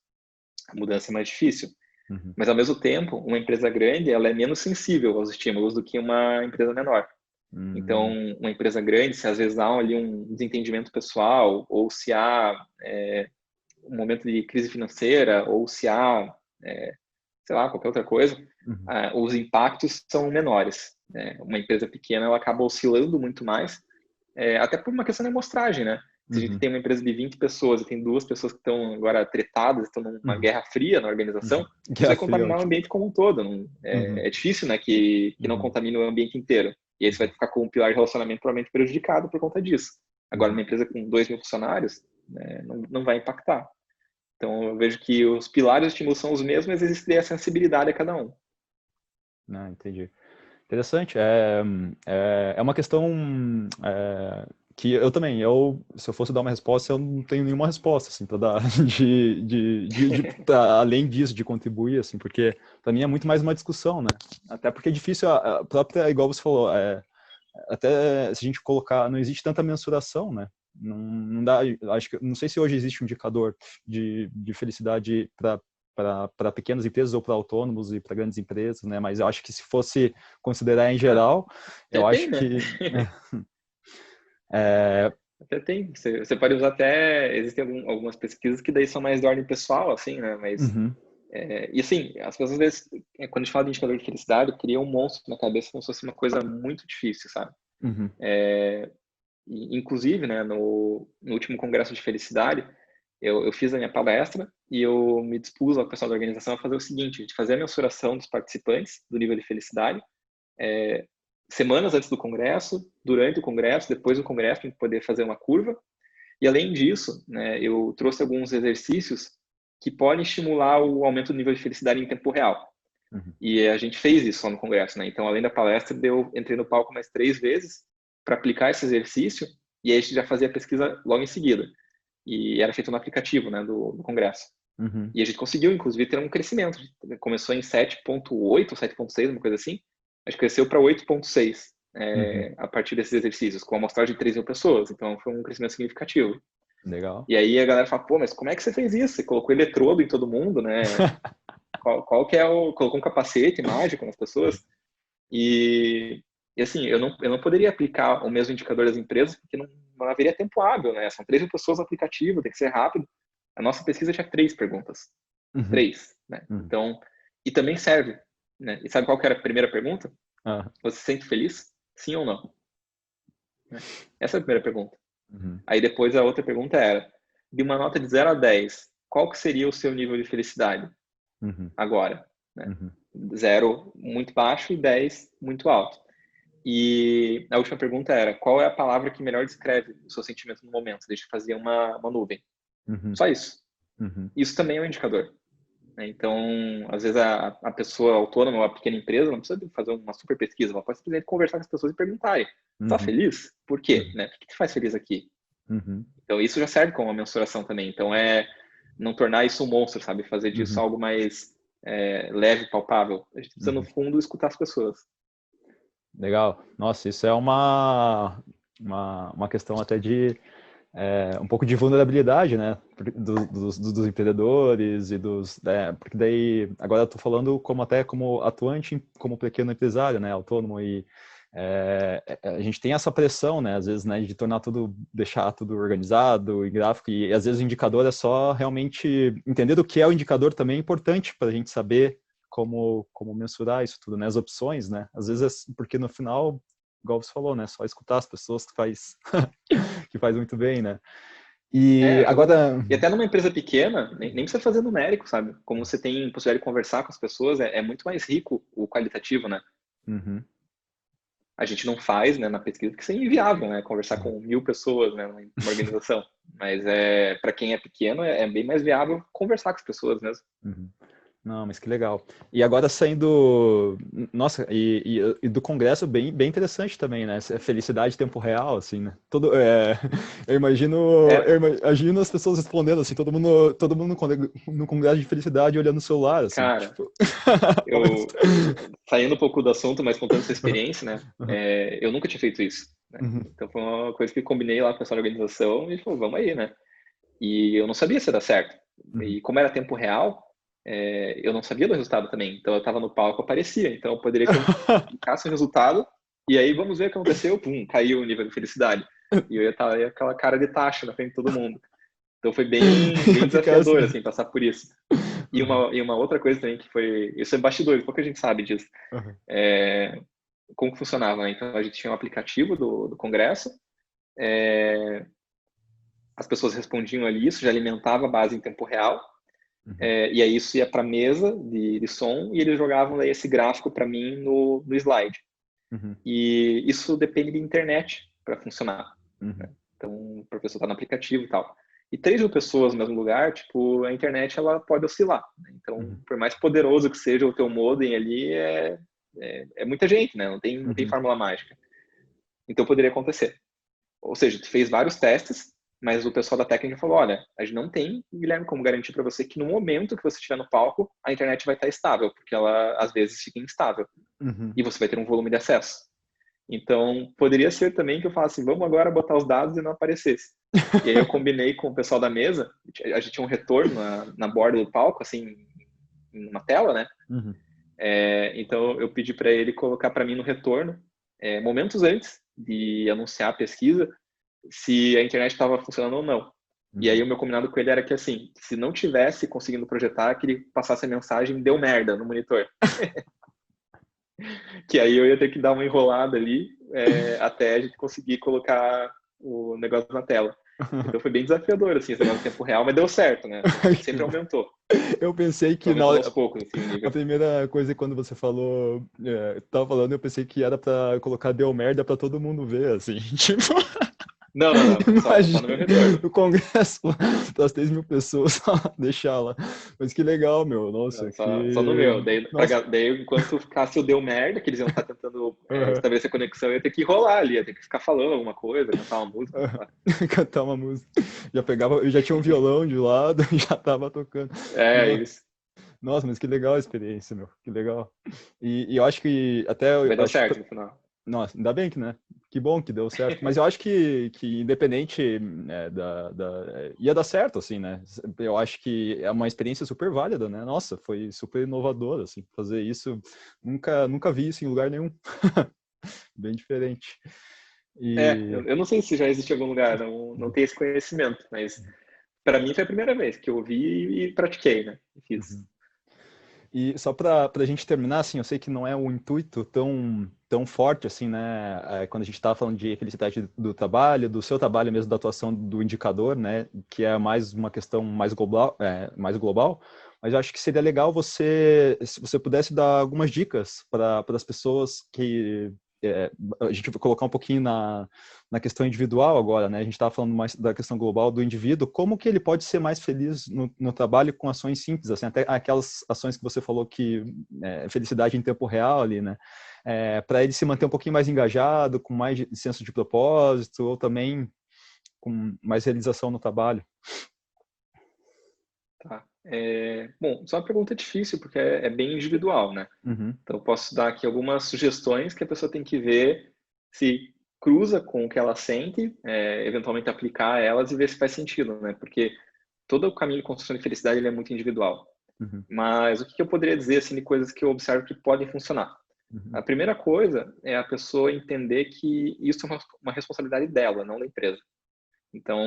a mudança é mais difícil. Uhum. Mas, ao mesmo tempo, uma empresa grande, ela é menos sensível aos estímulos do que uma empresa menor. Então, Uhum. uma empresa grande, se às vezes há ali um desentendimento pessoal, ou se há um momento de crise financeira, ou se há, sei lá, qualquer outra coisa, Uhum. os impactos são menores. Né? Uma empresa pequena, ela acaba oscilando muito mais, até por uma questão de amostragem, né? Se a gente Uhum. tem uma empresa de 20 pessoas e tem 2 pessoas que estão agora tretadas, estão numa Uhum. guerra fria na organização, Uhum. isso Guerra vai Fria, contaminar o ótimo. ambiente como um todo. Não, Uhum. é difícil, né, que não Uhum. contamine o ambiente inteiro. E aí você vai ficar com um pilar de relacionamento provavelmente prejudicado por conta disso. Agora, Uhum. uma empresa com 2 mil funcionários, né, não vai impactar. Então, eu vejo que os pilares de estímulo são os mesmos, mas existe a sensibilidade a cada um. Ah, entendi. Interessante. É uma questão que eu também, se eu fosse dar uma resposta, eu não tenho nenhuma resposta, assim, para dar além disso, de contribuir, assim, porque para mim é muito mais uma discussão, né? Até porque é difícil, a própria, igual você falou, até se a gente colocar, não existe tanta mensuração, né? Não dá, acho que, não sei se hoje existe um indicador de felicidade para pequenas empresas ou para autônomos e para grandes empresas, né? Mas eu acho que se fosse considerar em Ah, geral, até eu tem, acho né? que é, Até tem. Você pode usar até. Existem algumas pesquisas que daí são mais de ordem pessoal, assim, né? Mas. uhum, E assim, as pessoas às vezes, quando a gente fala de indicador de felicidade, cria um monstro na cabeça como se fosse uma coisa muito difícil, sabe? uhum, Inclusive, né, no último congresso de felicidade, eu fiz a minha palestra e eu me dispus ao pessoal da organização a fazer o seguinte, de fazer a mensuração dos participantes do nível de felicidade, semanas antes do congresso, durante o congresso, depois do congresso, para poder fazer uma curva. E além disso, né, eu trouxe alguns exercícios que podem estimular o aumento do nível de felicidade em tempo real. uhum, E a gente fez isso lá no congresso, né? Então, além da palestra, eu entrei no palco mais 3 vezes para aplicar esse exercício e aí a gente já fazia a pesquisa logo em seguida. E era feito no aplicativo, né, do congresso. uhum, E a gente conseguiu, inclusive, ter um crescimento. Começou em 7,8 ou 7,6, uma coisa assim. A gente cresceu para 8,6 uhum. a partir desses exercícios, com uma amostragem de 3 mil pessoas. Então, foi um crescimento significativo. Legal. E aí a galera fala, pô, mas como é que você fez isso? Você colocou eletrodo em todo mundo, né? Qual que é o... Colocou um capacete mágico nas pessoas? E assim, eu não poderia aplicar o mesmo indicador das empresas, porque não haveria tempo hábil, né? São 3 mil pessoas no aplicativo, tem que ser rápido. A nossa pesquisa tinha 3 perguntas. Uhum, 3, né? uhum. Então, e também serve, né? E sabe qual que era a primeira pergunta? Ah, Você se sente feliz? Sim ou não? Né? Essa é a primeira pergunta. uhum, Aí depois a outra pergunta era, de uma nota de 0 a 10, qual que seria o seu nível de felicidade uhum, agora? Né? uhum, 0 muito baixo e 10 muito alto. E a última pergunta era, qual é a palavra que melhor descreve o seu sentimento no momento? Deixa eu fazer uma nuvem. uhum, Só isso. uhum, Isso também é um indicador. Né? Então, às vezes a pessoa autônoma ou a pequena empresa não precisa fazer uma super pesquisa, ela pode simplesmente conversar com as pessoas e perguntarem, tá uhum, feliz? Por quê? uhum, Né? Por que te faz feliz aqui? uhum, Então, isso já serve como uma mensuração também. Então, não tornar isso um monstro, sabe? Fazer disso uhum. algo mais leve, palpável. A gente precisa, no Uhum. fundo, escutar as pessoas. Legal. Nossa, isso é uma questão até de um pouco de vulnerabilidade, né, dos empreendedores e porque daí agora eu estou falando como atuante, como pequeno empresário, né, autônomo e a gente tem essa pressão, né, às vezes, né, de deixar tudo organizado e gráfico e às vezes o indicador é só realmente entender o que é o indicador também é importante para a gente saber como mensurar isso tudo, né, as opções, né, às vezes porque no final, igual você falou, né, só escutar as pessoas que faz que faz muito bem, né? E Exato. agora. E até numa empresa pequena, nem precisa fazer numérico, sabe? Como você tem possibilidade de conversar com as pessoas, é muito mais rico o qualitativo, né? Uhum, A gente não faz, né, na pesquisa, porque isso é inviável, né? Conversar uhum, com 1.000 pessoas, né, numa organização. Mas para quem é pequeno, é bem mais viável conversar com as pessoas mesmo. uhum. Não, mas que legal. E agora saindo, nossa, e do congresso bem interessante também, né? Essa felicidade em tempo real, assim, né? Eu imagino as pessoas respondendo assim, todo mundo no congresso de felicidade olhando o celular, assim, Cara, tipo, talvez. eu saindo um pouco do assunto, mas contando essa experiência, né? Uhum, Eu nunca tinha feito isso, né? uhum, Então foi uma coisa que combinei lá com a pessoal da organização e falou, vamos aí, né? E eu não sabia se ia dar certo. uhum. E como era tempo real, eu não sabia do resultado também. Então eu estava no palco, aparecia. Então eu poderia que eu clicasse no resultado e aí vamos ver o que aconteceu. Pum, caiu o nível de felicidade. E eu ia estar aí aquela cara de taxa na frente de todo mundo. Então foi bem Ia ficar assim. desafiador, assim, passar por isso. E Uhum, uma outra coisa também que foi... Isso é bastidores, pouca gente sabe disso. uhum, É, como que funcionava, né? Então a gente tinha um aplicativo do congresso, as pessoas respondiam ali, isso já alimentava a base em tempo real. Uhum. E aí isso ia para a mesa de som e eles jogavam daí esse gráfico para mim no slide. Uhum. E isso depende de internet para funcionar. Uhum. Né? Então, o professor está no aplicativo e tal. E 3.000 pessoas no mesmo lugar, tipo, a internet ela pode oscilar. Né? Então, Uhum. por mais poderoso que seja o teu modem ali, é muita gente, né? Não tem Uhum. fórmula mágica. Então, poderia acontecer. Ou seja, tu fez vários testes, mas o pessoal da técnica falou, olha, a gente não tem, Guilherme, como garantir para você que no momento que você estiver no palco, a internet vai estar estável, porque ela, às vezes, fica instável. Uhum. E você vai ter um volume de acesso. Então, poderia ser também que eu falasse, vamos agora botar os dados e não aparecesse. E aí eu combinei com o pessoal da mesa, a gente tinha um retorno na borda do palco, assim, numa tela, né? Uhum. Então, eu pedi para ele colocar para mim no retorno, momentos antes de anunciar a pesquisa, se a internet estava funcionando ou não. E aí Uhum. o meu combinado com ele era que, assim, se não tivesse conseguindo projetar, que ele passasse a mensagem, deu merda no monitor. Que aí eu ia ter que dar uma enrolada ali até a gente conseguir colocar o negócio na tela. Então foi bem desafiador, assim, esse negócio de tempo real, mas deu certo, né? Sempre aumentou. Eu pensei Foi que aumentando aos poucos, assim, o a nível. primeira coisa quando você falou, tava falando, eu pensei que era pra colocar deu merda pra todo mundo ver, assim, tipo, Não, não, não. Só no meu imagina, retorno. no congresso, das 3.000 pessoas, deixar lá. Mas que legal, meu, Não, nossa, só no meu. nossa, Daí, enquanto ficasse o deu merda, que eles iam estar tentando aham, estabelecer conexão, eu ia ter que enrolar ali, ia ter que ficar falando alguma coisa, cantar uma música, sei aham. lá. Cantar uma música. Eu já tinha um violão de lado, já tava tocando. Isso. Nossa, mas que legal a experiência, meu. Que legal. E eu acho que até eu Mas deu acho que certo no final. nossa, ainda bem que, né? Que bom que deu certo. Mas eu acho que independente ia dar certo, assim, né? Eu acho que é uma experiência super válida, né? Nossa, foi super inovador, assim, fazer isso. Nunca vi isso em lugar nenhum. Bem diferente. E Eu não sei se já existe em algum lugar, não tenho esse conhecimento, mas para mim foi a primeira vez que eu ouvi e pratiquei, né? E fiz. uhum. E só para a gente terminar, assim, eu sei que não é um intuito tão forte, assim, né? Quando a gente estava falando de felicidade do trabalho, do seu trabalho mesmo, da atuação do indicador, né? Que é mais uma questão mais global. Mas eu acho que seria legal se você pudesse dar algumas dicas para as pessoas que a gente vai colocar um pouquinho na questão individual agora, né? A gente estava falando mais da questão global do indivíduo, como que ele pode ser mais feliz no trabalho com ações simples, assim, até aquelas ações que você falou que felicidade em tempo real ali, né? Para ele se manter um pouquinho mais engajado, com mais senso de propósito, ou também com mais realização no trabalho. Tá. Bom, só uma pergunta difícil, porque é bem individual, né? Uhum, Então, eu posso dar aqui algumas sugestões que a pessoa tem que ver se cruza com o que ela sente, eventualmente aplicar elas e ver se faz sentido, né? Porque todo o caminho de construção de felicidade ele é muito individual. uhum, Mas o que eu poderia dizer, assim, de coisas que eu observo que podem funcionar? A uhum, primeira coisa é a pessoa entender que isso é uma responsabilidade dela, não da empresa. Então,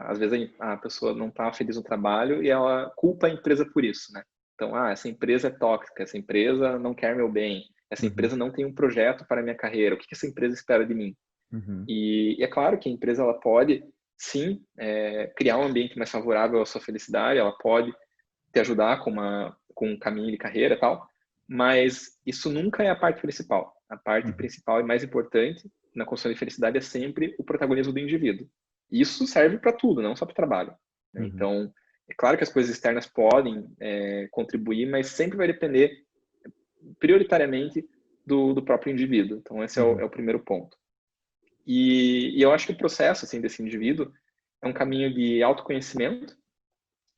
às vezes a pessoa não está feliz no trabalho e ela culpa a empresa por isso, né? Então, essa empresa é tóxica, essa empresa não quer meu bem, essa uhum, empresa não tem um projeto para a minha carreira, o que essa empresa espera de mim? uhum, E é claro que a empresa ela pode, sim, criar um ambiente mais favorável à sua felicidade, ela pode te ajudar com um caminho de carreira e tal, mas isso nunca é a parte principal. A parte uhum, principal e mais importante na construção de felicidade é sempre o protagonismo do indivíduo. Isso serve para tudo, não só para o trabalho. Né? uhum, Então, é claro que as coisas externas podem contribuir, mas sempre vai depender prioritariamente do próprio indivíduo. Então, esse é uhum, o primeiro ponto. E eu acho que o processo assim desse indivíduo é um caminho de autoconhecimento,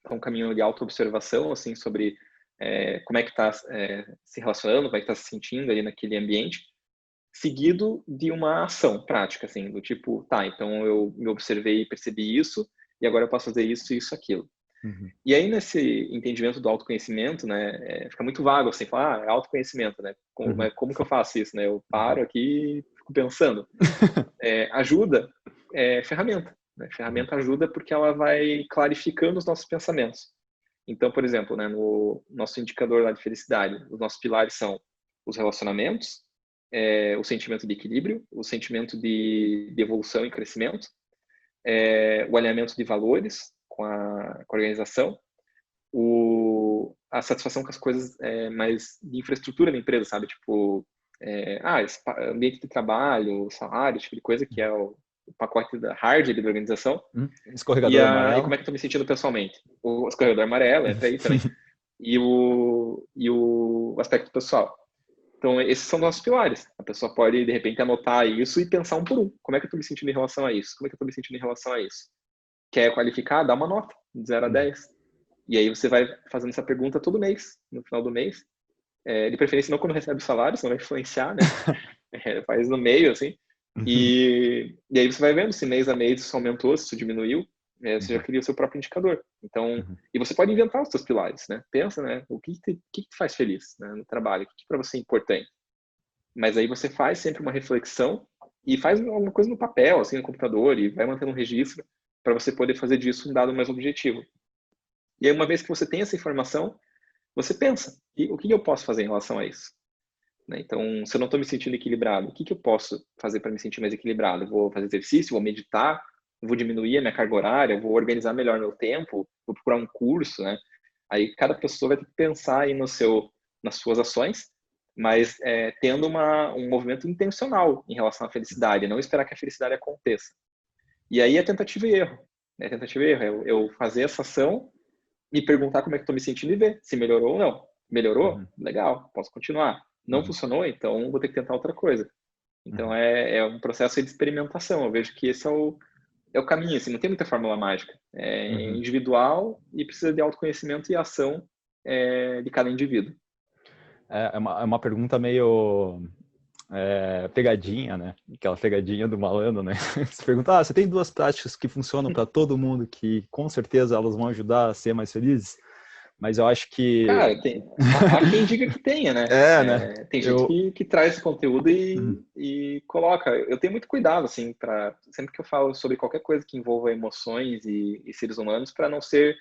é um caminho de autoobservação, assim, sobre como é que está se relacionando, como é que está se sentindo ali naquele ambiente, seguido de uma ação prática, assim, do tipo, tá, então eu me observei e percebi isso, e agora eu posso fazer isso, isso, aquilo. uhum, E aí, nesse entendimento do autoconhecimento, né, fica muito vago, assim, falar, é autoconhecimento, né, uhum, mas como que eu faço isso, né? Eu uhum, paro aqui e fico pensando. Ajuda ferramenta, né? uhum, Ferramenta ajuda porque ela vai clarificando os nossos pensamentos. Então, por exemplo, né, no nosso indicador lá de felicidade, os nossos pilares são os relacionamentos, o sentimento de equilíbrio, o sentimento de evolução e crescimento, o alinhamento de valores com a organização, a satisfação com as coisas mais de infraestrutura da empresa, sabe? Tipo, ambiente de trabalho, salário, esse tipo de coisa, que é o pacote da hard da organização. Escorregador amarelo. E como é que eu tô me sentindo pessoalmente? O escorregador amarelo, entra aí também. E o aspecto pessoal. Então, esses são nossos pilares. A pessoa pode, de repente, anotar isso e pensar um por um. Como é que eu tô me sentindo em relação a isso? Como é que eu tô me sentindo em relação a isso? Quer qualificar? Dá uma nota, de 0 a 10. E aí você vai fazendo essa pergunta todo mês, no final do mês. De preferência não quando recebe o salário, senão vai influenciar, né? Faz no meio, assim. E aí você vai vendo se mês a mês isso aumentou, se isso diminuiu. Você já cria o seu próprio indicador. Então, e você pode inventar os seus pilares, né? Pensa, né? O que te faz feliz, né, no trabalho? O que para você é importante? Mas aí você faz sempre uma reflexão e faz alguma coisa no papel, assim, no computador, e vai mantendo um registro para você poder fazer disso um dado mais objetivo. E aí, uma vez que você tem essa informação, você pensa, o que eu posso fazer em relação a isso? Né? Então, se eu não estou me sentindo equilibrado, o que eu posso fazer para me sentir mais equilibrado? Vou fazer exercício, vou meditar, vou diminuir a minha carga horária, vou organizar melhor meu tempo, vou procurar um curso, né? Aí cada pessoa vai ter que pensar aí nas suas ações, mas tendo um movimento intencional em relação à felicidade, não esperar que a felicidade aconteça. E aí é tentativa e erro. Né? Tentativa e erro. Eu fazer essa ação, me perguntar como é que estou me sentindo e ver se melhorou ou não. Melhorou? Legal, posso continuar. Não funcionou? Então vou ter que tentar outra coisa. Então é um processo de experimentação. Eu vejo que esse é o caminho, assim, não tem muita fórmula mágica. É individual e precisa de autoconhecimento e ação de cada indivíduo. É uma pergunta meio pegadinha, né? Aquela pegadinha do malandro, né? Você pergunta, você tem 2 práticas que funcionam para todo mundo, que com certeza elas vão ajudar a ser mais felizes? Mas eu acho que... Cara, há quem diga que tenha, né? Né? Tem gente que traz esse conteúdo e coloca. Eu tenho muito cuidado, assim, sempre que eu falo sobre qualquer coisa que envolva emoções e seres humanos, para não ser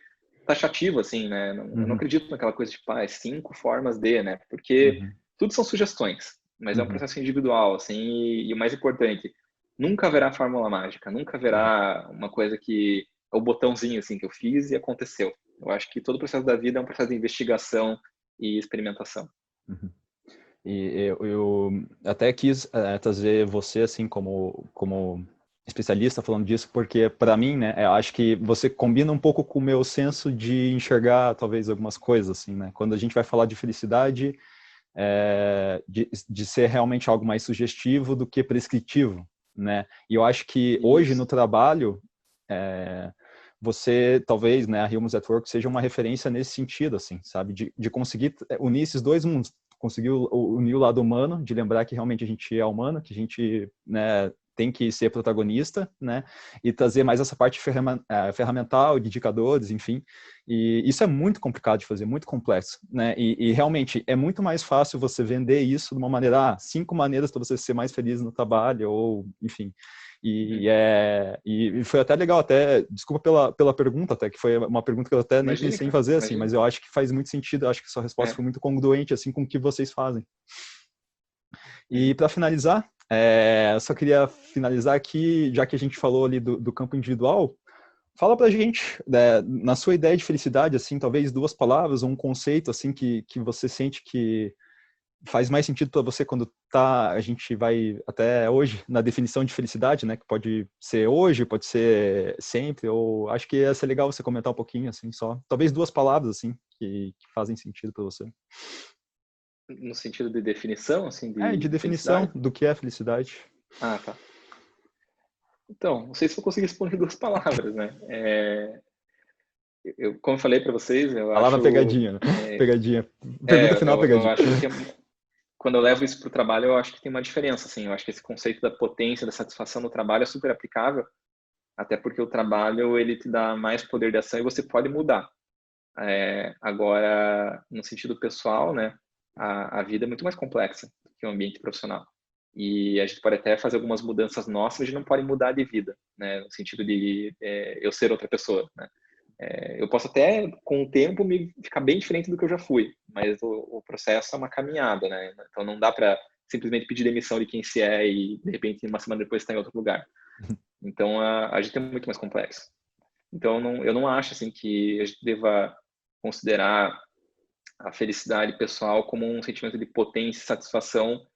taxativo, assim, né? Eu não acredito naquela coisa de, 5 formas de, né? Porque tudo são sugestões, mas é um processo individual, assim, e o mais importante, nunca haverá fórmula mágica, nunca haverá uma coisa que é o botãozinho, assim, que eu fiz e aconteceu. Eu acho que todo o processo da vida é um processo de investigação e experimentação. E eu até quis trazer você, assim, como especialista falando disso, porque para mim, né, eu acho que você combina um pouco com o meu senso de enxergar talvez algumas coisas, assim, né? Quando a gente vai falar de felicidade, de ser realmente algo mais sugestivo do que prescritivo, né? E eu acho que hoje no trabalho, você talvez, né, a Humans at Work seja uma referência nesse sentido, assim, sabe? De conseguir unir esses dois mundos, conseguir unir o lado humano, de lembrar que realmente a gente é humano, que a gente, né, tem que ser protagonista, né, e trazer mais essa parte ferramental, de indicadores, enfim, e isso é muito complicado de fazer, muito complexo, né, e realmente é muito mais fácil você vender isso de uma maneira, 5 maneiras para você ser mais feliz no trabalho, ou, enfim, e foi até legal, desculpa pela pergunta, até que foi uma pergunta que eu até nem pensei em fazer, assim, mas eu acho que faz muito sentido, eu acho que sua resposta foi muito congruente, assim, com o que vocês fazem. E para finalizar, eu só queria finalizar aqui, já que a gente falou ali do campo individual, fala pra gente, na sua ideia de felicidade, assim, talvez 2 palavras, ou um conceito, assim, que você sente que faz mais sentido para você quando a gente vai até hoje na definição de felicidade, né? Que pode ser hoje, pode ser sempre, ou acho que ia ser legal você comentar um pouquinho, assim, só. Talvez 2 palavras, assim, que fazem sentido para você. No sentido de definição, assim, De definição felicidade? do que é felicidade. Tá. Então, não sei se eu consegui responder 2 palavras, né? Como eu falei para vocês, eu Palavra acho... pegadinha, né? Pegadinha. Pergunta final, eu pegadinha. acho que quando eu levo isso para o trabalho, eu acho que tem uma diferença, assim. Eu acho que esse conceito da potência, da satisfação no trabalho é super aplicável, até porque o trabalho, ele te dá mais poder de ação e você pode mudar. Agora, no sentido pessoal, né, a vida é muito mais complexa do que o ambiente profissional. E a gente pode até fazer algumas mudanças nossas, mas a gente não pode mudar de vida, né, no sentido de eu ser outra pessoa, né. Eu posso até, com o tempo, ficar bem diferente do que eu já fui, mas o processo é uma caminhada, né? Então não dá para simplesmente pedir demissão de quem se é e, de repente, uma semana depois estar em outro lugar. Então, a gente é muito mais complexo. Então, eu não acho assim que a gente deva considerar a felicidade pessoal como um sentimento de potência e satisfação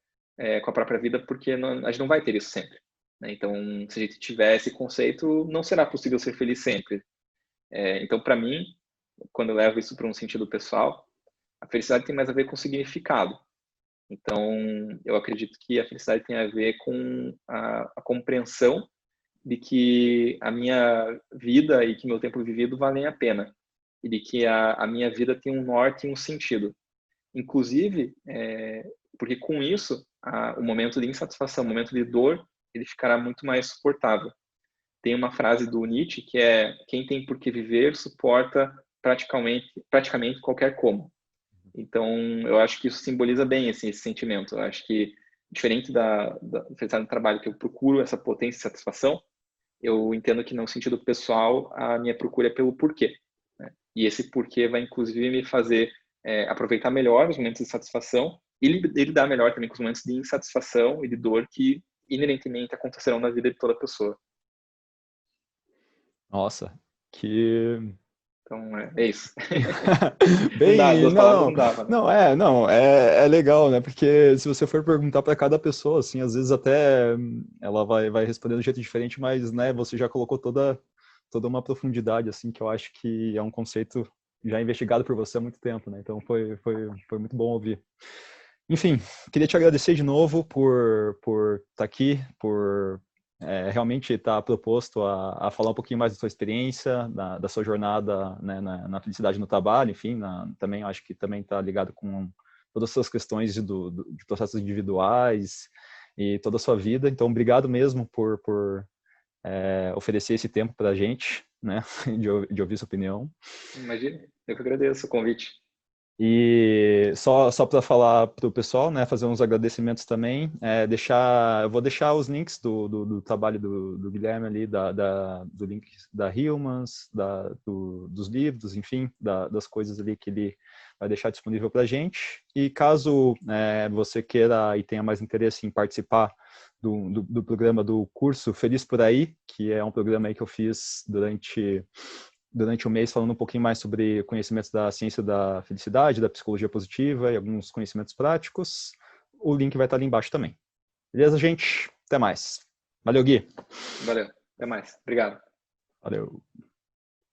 com a própria vida, porque a gente não vai ter isso sempre, né? Então, se a gente tiver esse conceito, não será possível ser feliz sempre. Então, para mim, quando eu levo isso para um sentido pessoal, a felicidade tem mais a ver com significado. Então, eu acredito que a felicidade tem a ver com a compreensão de que a minha vida e que meu tempo vivido valem a pena. E de que a minha vida tem um norte e um sentido. Inclusive, porque com isso, o momento de insatisfação, o momento de dor, ele ficará muito mais suportável. Tem uma frase do Nietzsche que é: quem tem por que viver suporta praticamente qualquer como. Então, eu acho que isso simboliza bem assim, esse sentimento. Eu acho que, diferente da felicidade no trabalho, que eu procuro essa potência e satisfação, eu entendo que no sentido pessoal, a minha procura é pelo porquê, né? E esse porquê vai, inclusive, me fazer aproveitar melhor os momentos de satisfação e lidar melhor também com os momentos de insatisfação e de dor que, inerentemente, acontecerão na vida de toda pessoa. Nossa, que Então, é isso. Não dá, bem, duas palavras não, não dava, né? não, é legal, né? Porque se você for perguntar para cada pessoa, assim, às vezes até ela vai responder de um jeito diferente, mas, né, você já colocou toda uma profundidade, assim, que eu acho que é um conceito já investigado por você há muito tempo, né? Então foi muito bom ouvir. Enfim, queria te agradecer de novo por estar aqui, por realmente estar proposto a falar um pouquinho mais da sua experiência, da sua jornada, né, na felicidade no trabalho, enfim, também acho que também está ligado com todas as suas questões de processos individuais e toda a sua vida. Então, obrigado mesmo por oferecer esse tempo para a gente, né, de ouvir sua opinião. Imagina, eu que agradeço o convite. E só para falar para o pessoal, né, fazer uns agradecimentos também, eu vou deixar os links do trabalho do Guilherme ali, do link da Humans, dos livros, enfim, das coisas ali que ele vai deixar disponível para a gente. E caso você queira e tenha mais interesse em participar do programa do curso Feliz por Aí, que é um programa aí que eu fiz durante um mês falando um pouquinho mais sobre conhecimentos da ciência da felicidade, da psicologia positiva e alguns conhecimentos práticos. O link vai estar ali embaixo também. Beleza, gente? Até mais. Valeu, Gui. Valeu, até mais. Obrigado. Valeu.